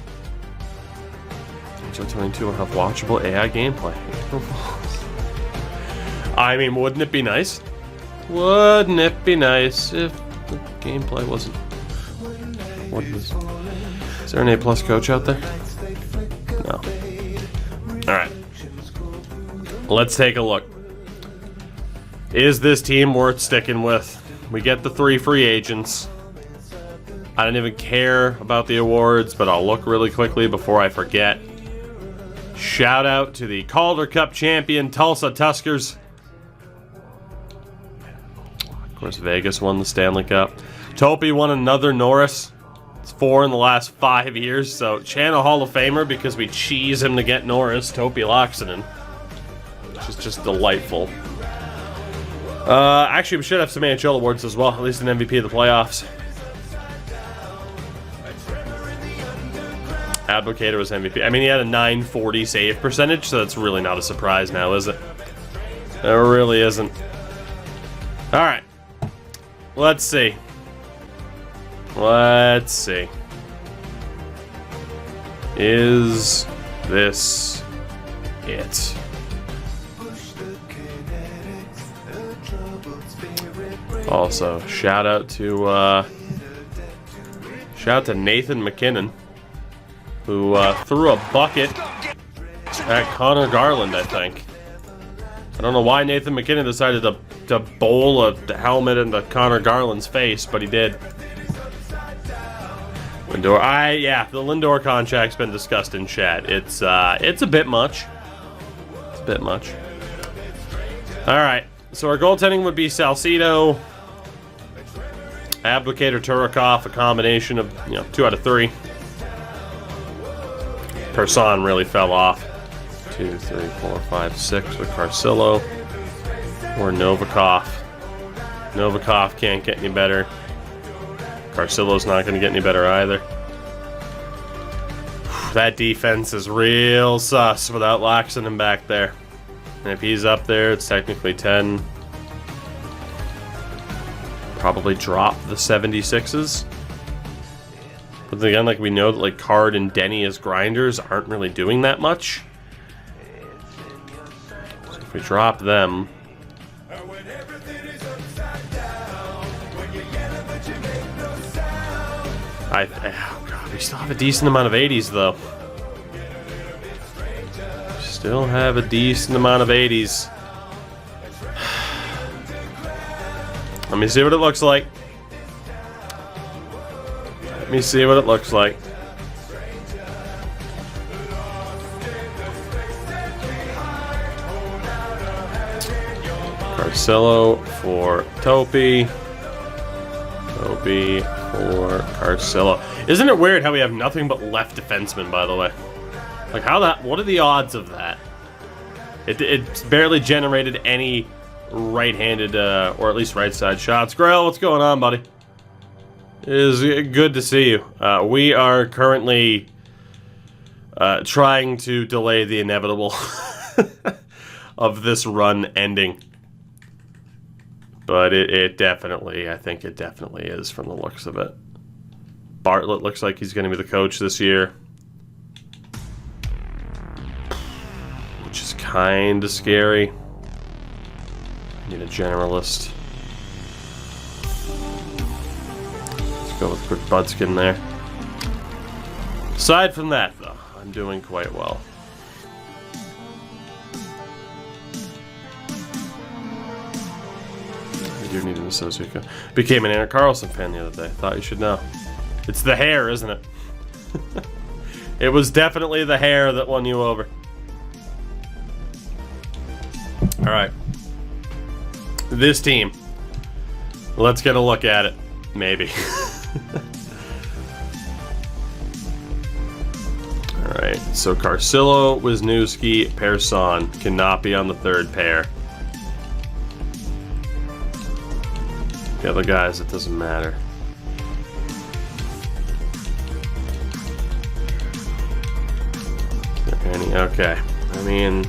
NHL 22 will have watchable AI gameplay. I mean, wouldn't it be nice? Wouldn't it be nice if the gameplay wasn't... What is there an A+ coach out there? No. Alright. Let's take a look. Is this team worth sticking with? We get the 3 free agents. I don't even care about the awards, but I'll look really quickly before I forget. Shout out to the Calder Cup champion Tulsa Tuskers. Of course, Vegas won the Stanley Cup. Topi won another Norris. It's 4 in the last 5 years, so Channel Hall of Famer because we cheese him to get Norris, Topi Laaksonen. Which is just delightful. Actually, we should have some NHL awards as well, at least an MVP of the playoffs. Abdelkader was MVP. I mean, he had a 940 save percentage, so that's really not a surprise now, is it? It really isn't. Alright. Let's see. Let's see. Is this it? Also, shout out to Nathan McKinnon, who threw a bucket at Connor Garland, I think. I don't know why Nathan McKinnon decided to bowl a helmet into Connor Garland's face, but he did. Lindor, the Lindor contract's been discussed in chat. It's a bit much. It's a bit much. All right, so our goaltending would be Salcedo, Abdelkader, Turikov, a combination of 2 out of 3. Person really fell off. 2, 3, 4, 5, 6 with Carcillo or Novikov. Novikov can't get any better. Carcillo's not going to get any better either. That defense is real sus without Laaksonen back there. And if he's up there, it's technically 10. Probably drop the 76s. But then again, like, we know that like Card and Denny as grinders aren't really doing that much. So if we drop them, oh God, we still have a decent amount of 80s though. Still have a decent amount of 80s. Let me see what it looks like. Let me see what it looks like. Carcillo for Topi. Topi for Carcillo. Isn't it weird how we have nothing but left defensemen, by the way? Like, what are the odds of that? It's barely generated any right-handed, or at least right-side shots. Grell, what's going on, buddy? It is good to see you. We are currently trying to delay the inevitable of this run ending. But it definitely, I think it definitely is from the looks of it. Bartlett looks like he's going to be the coach this year. Which is kind of scary. Need a generalist. Let's go with quick Budskin there. Aside from that, though, I'm doing quite well. I do need an associate. Became an Aaron Carlson fan the other day. Thought you should know. It's the hair, isn't it? It was definitely the hair that won you over. All right. This team. Let's get a look at it. Maybe. Alright, so Carcillo, Wisniewski, Persson cannot be on the third pair. The other guys, it doesn't matter. Okay. I mean,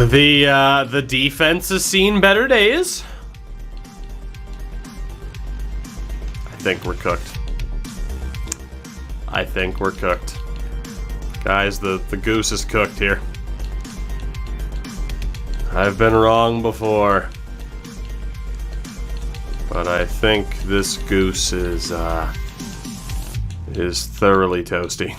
the defense has seen better days. I think we're cooked. I think we're cooked. Guys, the goose is cooked here. I've been wrong before. But I think this goose is thoroughly toasty.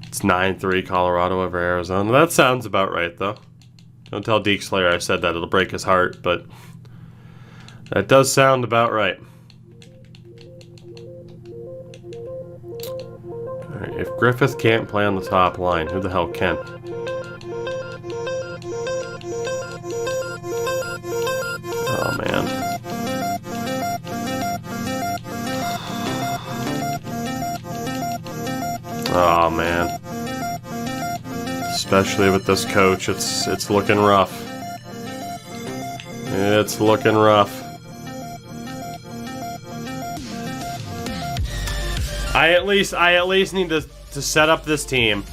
It's 9-3 Colorado over Arizona. That sounds about right, though. Don't tell Deke Slayer I said that. It'll break his heart, but that does sound about right. Alright, if Griffith can't play on the top line, who the hell can? Oh, man. Oh, man. Especially with this coach, it's looking rough. It's looking rough. I at least need to set up this team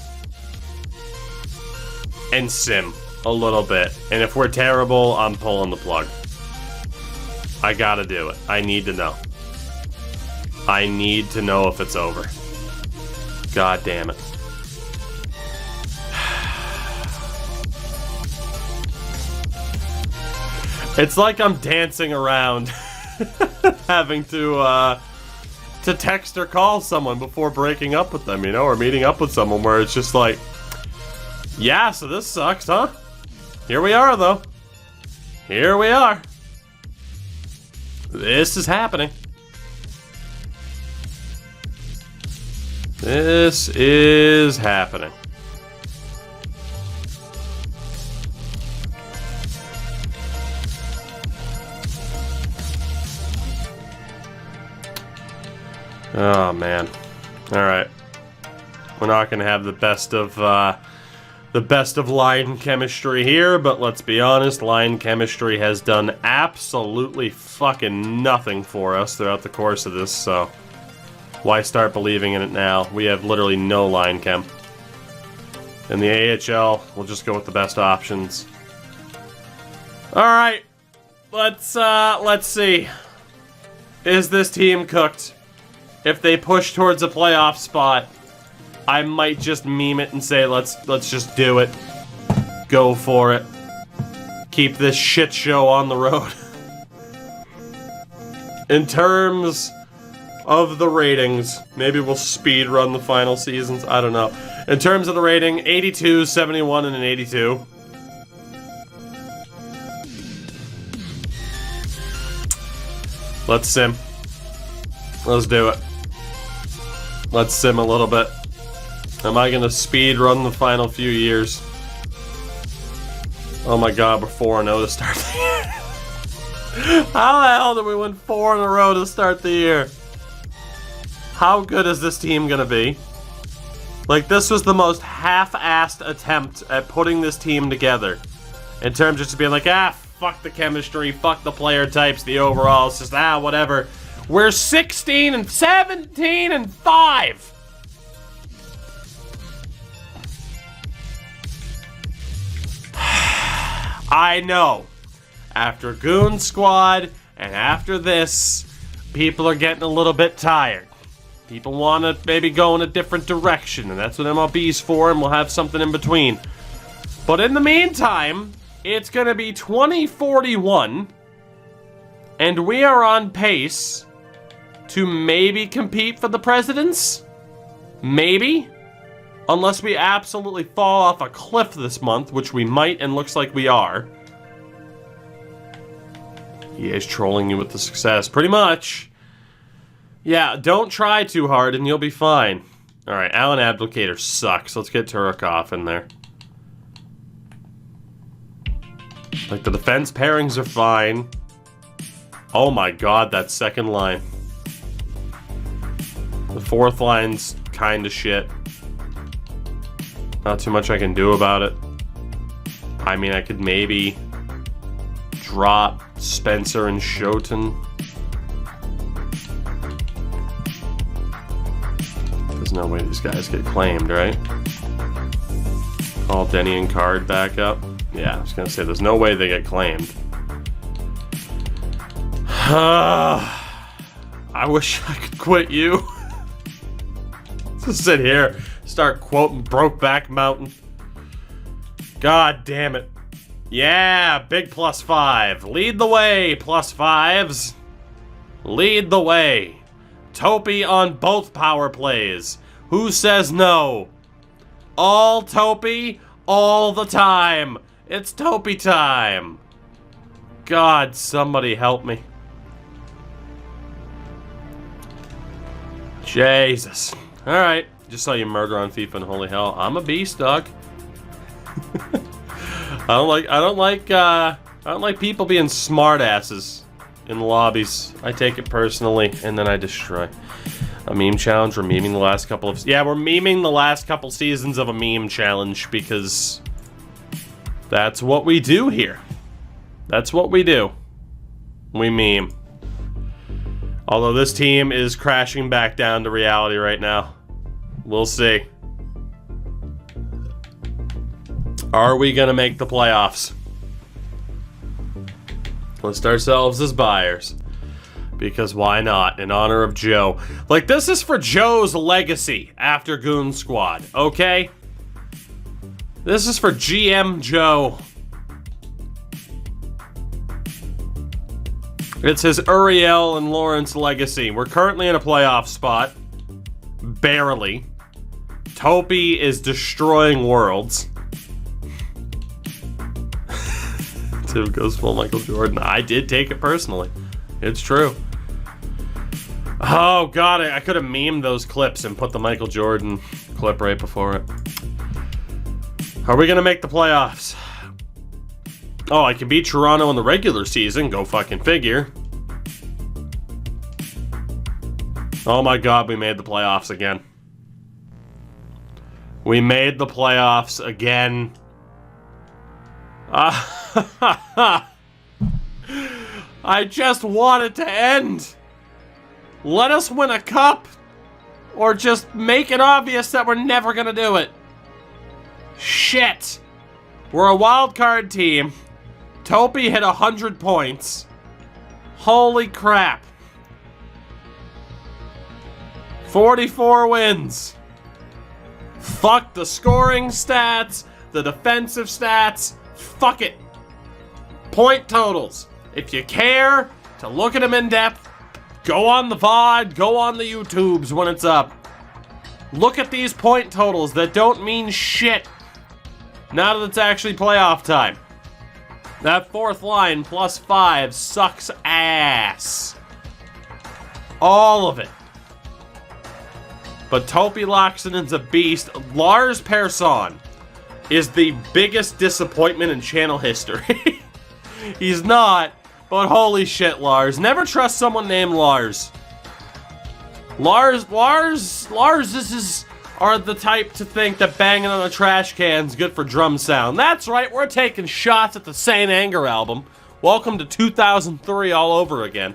and sim a little bit. And if we're terrible, I'm pulling the plug. I gotta do it. I need to know. I need to know if it's over. God damn it. It's like I'm dancing around having to text or call someone before breaking up with them, you know, or meeting up with someone where it's just like, yeah, so this sucks, huh? Here we are, though. Here we are. This is happening. This is happening. Oh, man. Alright. We're not going to have the best of line chemistry here, but let's be honest, line chemistry has done absolutely fucking nothing for us throughout the course of this, so why start believing in it now? We have literally no line chem. In the AHL, we'll just go with the best options. Alright. Let's see. Is this team cooked? If they push towards a playoff spot, I might just meme it and say, let's just do it. Go for it. Keep this shit show on the road. In terms of the ratings, maybe we'll speed run the final seasons, I don't know. In terms of the rating, 82, 71, and an 82. Let's sim. Let's do it. Let's sim a little bit. Am I gonna speed run the final few years? Oh my god, we're 4-0 to start the year. How the hell did we win 4 in a row to start the year? How good is this team gonna be? Like, this was the most half-assed attempt at putting this team together. In terms of just being like, fuck the chemistry, fuck the player types, the overall, it's just, whatever. We're 16 and 17 and 5. I know. After Goon Squad and after this, people are getting a little bit tired. People want to maybe go in a different direction, and that's what MLB's for, and we'll have something in between. But in the meantime, it's going to be 2041, and we are on pace to maybe compete for the Presidents? Maybe? Unless we absolutely fall off a cliff this month, which we might and looks like we are. EA's trolling you with the success. Pretty much. Yeah, don't try too hard and you'll be fine. Alright, Alan Abdelkader sucks. Let's get Turikov in there. Like, the defense pairings are fine. Oh my god, that second line. The fourth line's kinda shit. Not too much I can do about it. I mean, I could maybe drop Spencer and Shoten. There's no way these guys get claimed, right? Call Denny and Card back up. Yeah, I was gonna say, there's no way they get claimed. I wish I could quit you. Just sit here, start quoting Brokeback Mountain. God damn it. Yeah, big +5. Lead the way, +5s. Lead the way. Topi on both power plays. Who says no? All Topi, all the time. It's Topi time! God, somebody help me. Jesus. Alright. Just saw you murder on FIFA and holy hell. I'm a beast, dog. I don't like people being smartasses in lobbies. I take it personally, and then I destroy. A meme challenge. We're memeing the last couple of... Yeah, we're memeing the last couple seasons of a meme challenge because that's what we do here. That's what we do. We meme. Although this team is crashing back down to reality right now. We'll see. Are we gonna make the playoffs? List ourselves as buyers. Because why not? In honor of Joe. Like, this is for Joe's legacy after Goon Squad, okay? This is for GM Joe. It's his Uriel and Lawrence legacy. We're currently in a playoff spot. Barely. Topi is destroying worlds. Tim goes full Michael Jordan. I did take it personally. It's true. Oh, God, I could have memed those clips and put the Michael Jordan clip right before it. Are we going to make the playoffs? Oh, I can beat Toronto in the regular season. Go fucking figure. Oh, my God, we made the playoffs again. We made the playoffs again. I just want it to end. Let us win a cup, or just make it obvious that we're never gonna do it. Shit. We're a wild card team. Topi hit 100 points. Holy crap. 44 wins. Fuck the scoring stats, the defensive stats. Fuck it. Point totals. If you care to look at them in depth, go on the VOD, go on the YouTubes when it's up. Look at these point totals that don't mean shit now that it's actually playoff time. That fourth line +5 sucks ass. All of it. But Topi Laakkonen's a beast. Lars Persson is the biggest disappointment in channel history. He's not, but holy shit, Lars. Never trust someone named Lars. Lars are the type to think that banging on a trash can's good for drum sound. That's right, we're taking shots at the Saint Anger album. Welcome to 2003 all over again.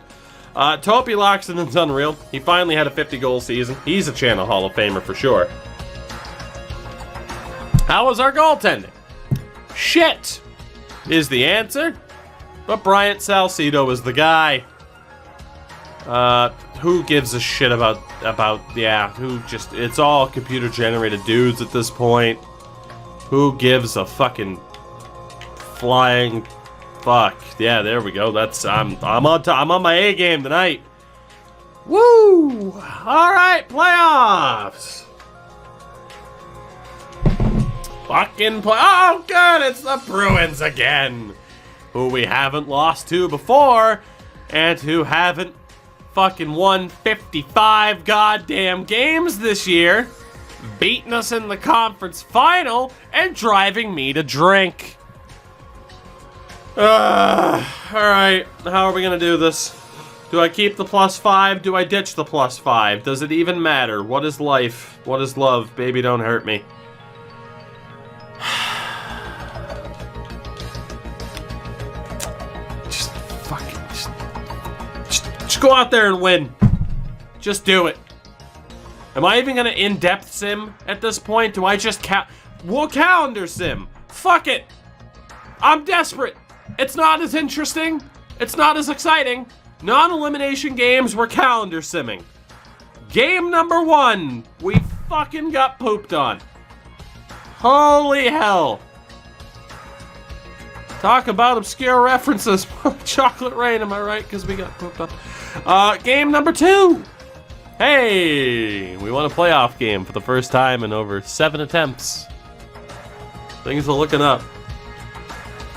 Topi Laakkonen's unreal. He finally had a 50-goal season. He's a channel Hall of Famer for sure. How was our goaltending? Shit is the answer. But Bryant Salcedo is the guy. Who gives a shit about it's all computer-generated dudes at this point. Who gives a fucking flying fuck? Yeah, there we go. I'm on my A game tonight. Woo! All right, playoffs. Fucking oh, good! It's the Bruins again, who we haven't lost to before, and who haven't fucking won 55 goddamn games this year, beating us in the conference final, and driving me to drink. Alright, how are we gonna do this? Do I keep the +5? Do I ditch the +5? Does it even matter? What is life? What is love? Baby, don't hurt me. Just go out there and win. Just do it. Am I even gonna in-depth sim at this point? Do I just we'll calendar sim. Fuck it. I'm desperate. It's not as interesting. It's not as exciting. Non-elimination games, we're calendar simming. Game number 1, we fucking got pooped on. Holy hell. Talk about obscure references. Chocolate rain, am I right? Because we got pooped on. Game number 2. Hey, we won a playoff game for the first time in over 7 attempts. Things are looking up.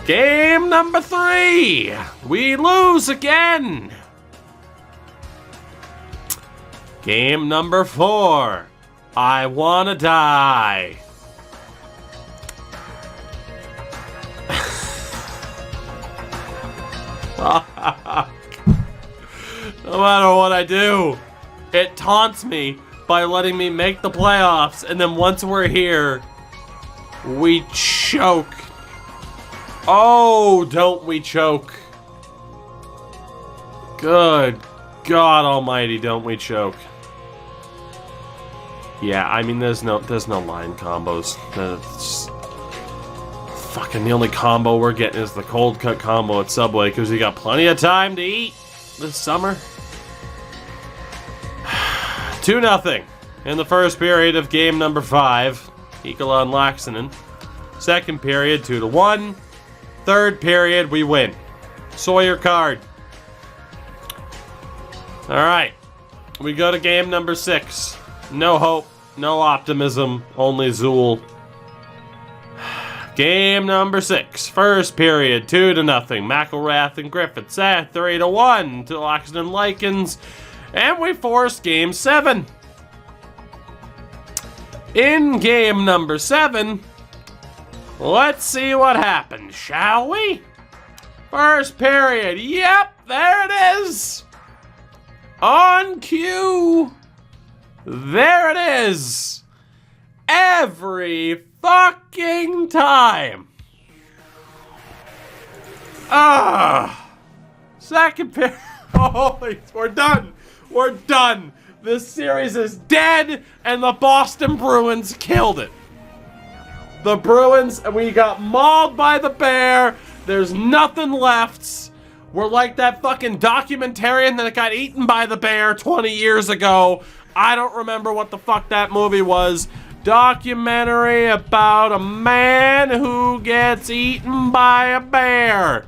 Game number 3. We lose again. Game number 4. I wanna die. No matter what I do, it taunts me by letting me make the playoffs, and then once we're here, we choke. Oh, don't we choke. Good God almighty, don't we choke. Yeah, I mean, there's no line combos. That's fucking the only combo we're getting is the cold cut combo at Subway, because we got plenty of time to eat this summer. 2-0 in the first period of game number 5. Ikola Laaksonen. Second period, 2-1. Third period, we win. Sawyer card. Alright. We go to game number 6. No hope, no optimism, only Zool. Game number 6. First period, 2-0. McElrath and Griffiths at 3-1 to Laaksonen Likens. And we forced game 7. In game number 7, let's see what happens, shall we? First period, yep, there it is. On cue. There it is. Every fucking time. Second period. Holy, we're done. We're done. This series is dead, and the Boston Bruins killed it. The Bruins, we got mauled by the bear. There's nothing left. We're like that fucking documentarian that got eaten by the bear 20 years ago. I don't remember what the fuck that movie was. Documentary about a man who gets eaten by a bear.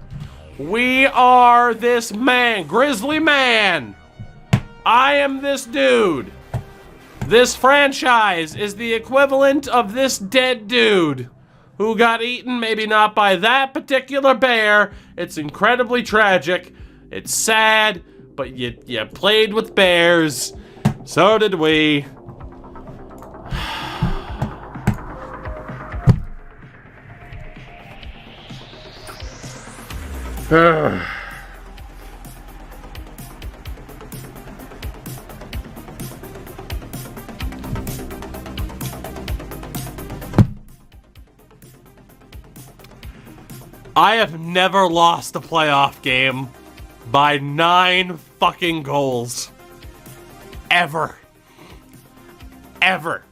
We are this man, grizzly man. I am this dude. This franchise is the equivalent of this dead dude who got eaten, maybe not by that particular bear. It's incredibly tragic. It's sad, but you played with bears. So did we. I have never lost a playoff game by 9 fucking goals. Ever. Ever.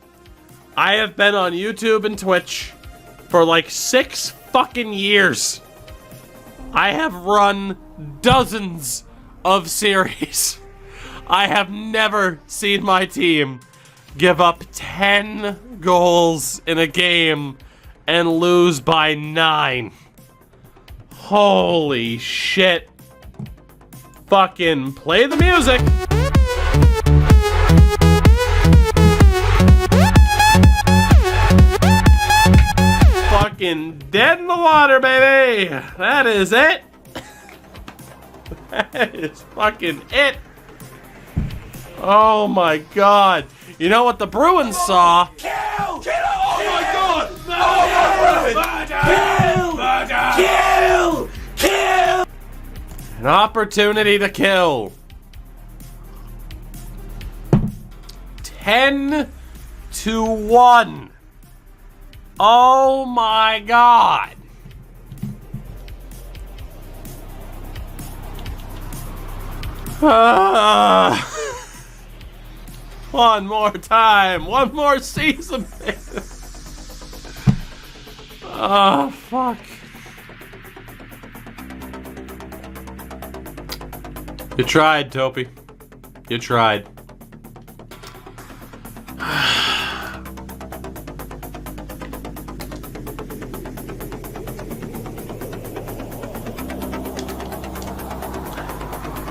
I have been on YouTube and Twitch for like 6 fucking years. I have run dozens of series. I have never seen my team give up 10 goals in a game and lose by 9. Holy shit. Fucking play the music. Fucking dead in the water, baby. That is it. That is fucking it. Oh my god. You know what the Bruins saw? Kill! Kill! Oh my god! No! Oh my god! Kill! Kill! Kill! An opportunity to kill. 10-1. Oh my god. One more time. One more season. Oh, fuck. You tried, Topi. You tried.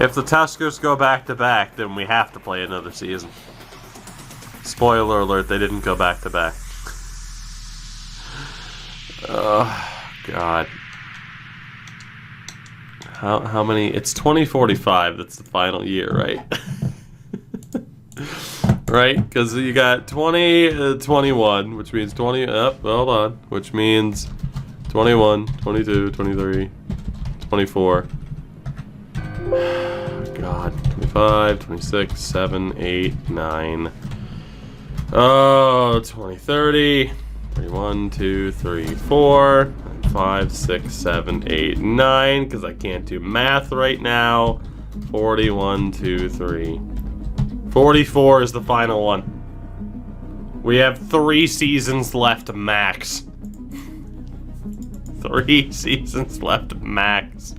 If the Tuskers go back-to-back, then we have to play another season. Spoiler alert, they didn't go back-to-back. Oh, God. How many? It's 2045. That's the final year, right? Right? Because you got 21, which means 20. Hold on. Which means 21, 22, 23, 24. God. 25, 26, 7, 8, 9. Oh, 20, 30. 31, 2, 3, 4. 5, 6, 7, 8, 9. Because I can't do math right now. 41, 2, 3. 44 is the final one. We have 3 seasons left max. 3 seasons left max.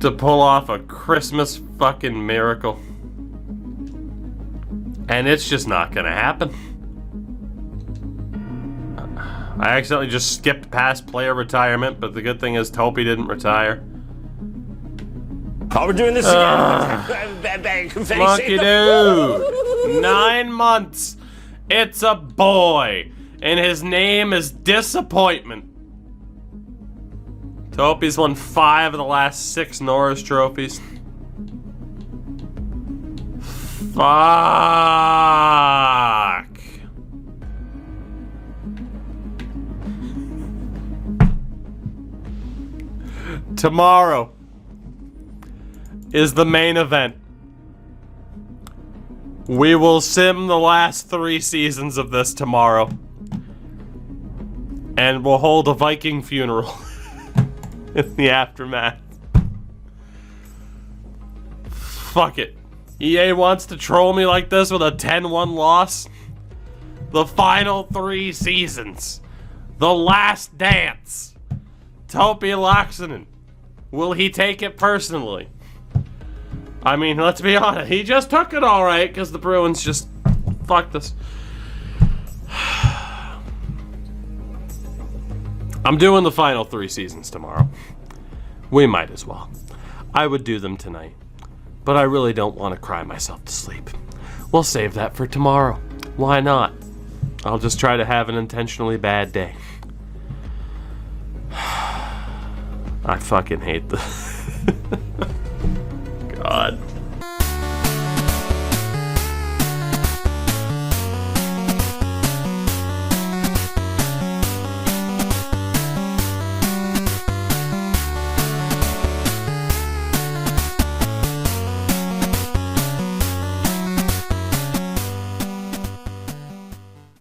To pull off a Christmas fucking miracle. And it's just not gonna happen. I accidentally just skipped past player retirement, but the good thing is Topi didn't retire. Oh, we're doing this again. Monkey dude. 9 months. It's a boy. And his name is Disappointment. Topi's won 5 of the last 6 Norris trophies. Fuck. Tomorrow is the main event. We will sim the last 3 seasons of this tomorrow. And we'll hold a Viking funeral in the aftermath. Fuck it. EA wants to troll me like this with a 10-1 loss. The final 3 seasons. The last dance. Topi Laaksonen. Will he take it personally? I mean, let's be honest. He just took it all right because the Bruins just fucked us. I'm doing the final 3 seasons tomorrow. We might as well. I would do them tonight. But I really don't want to cry myself to sleep. We'll save that for tomorrow. Why not? I'll just try to have an intentionally bad day. I fucking hate this.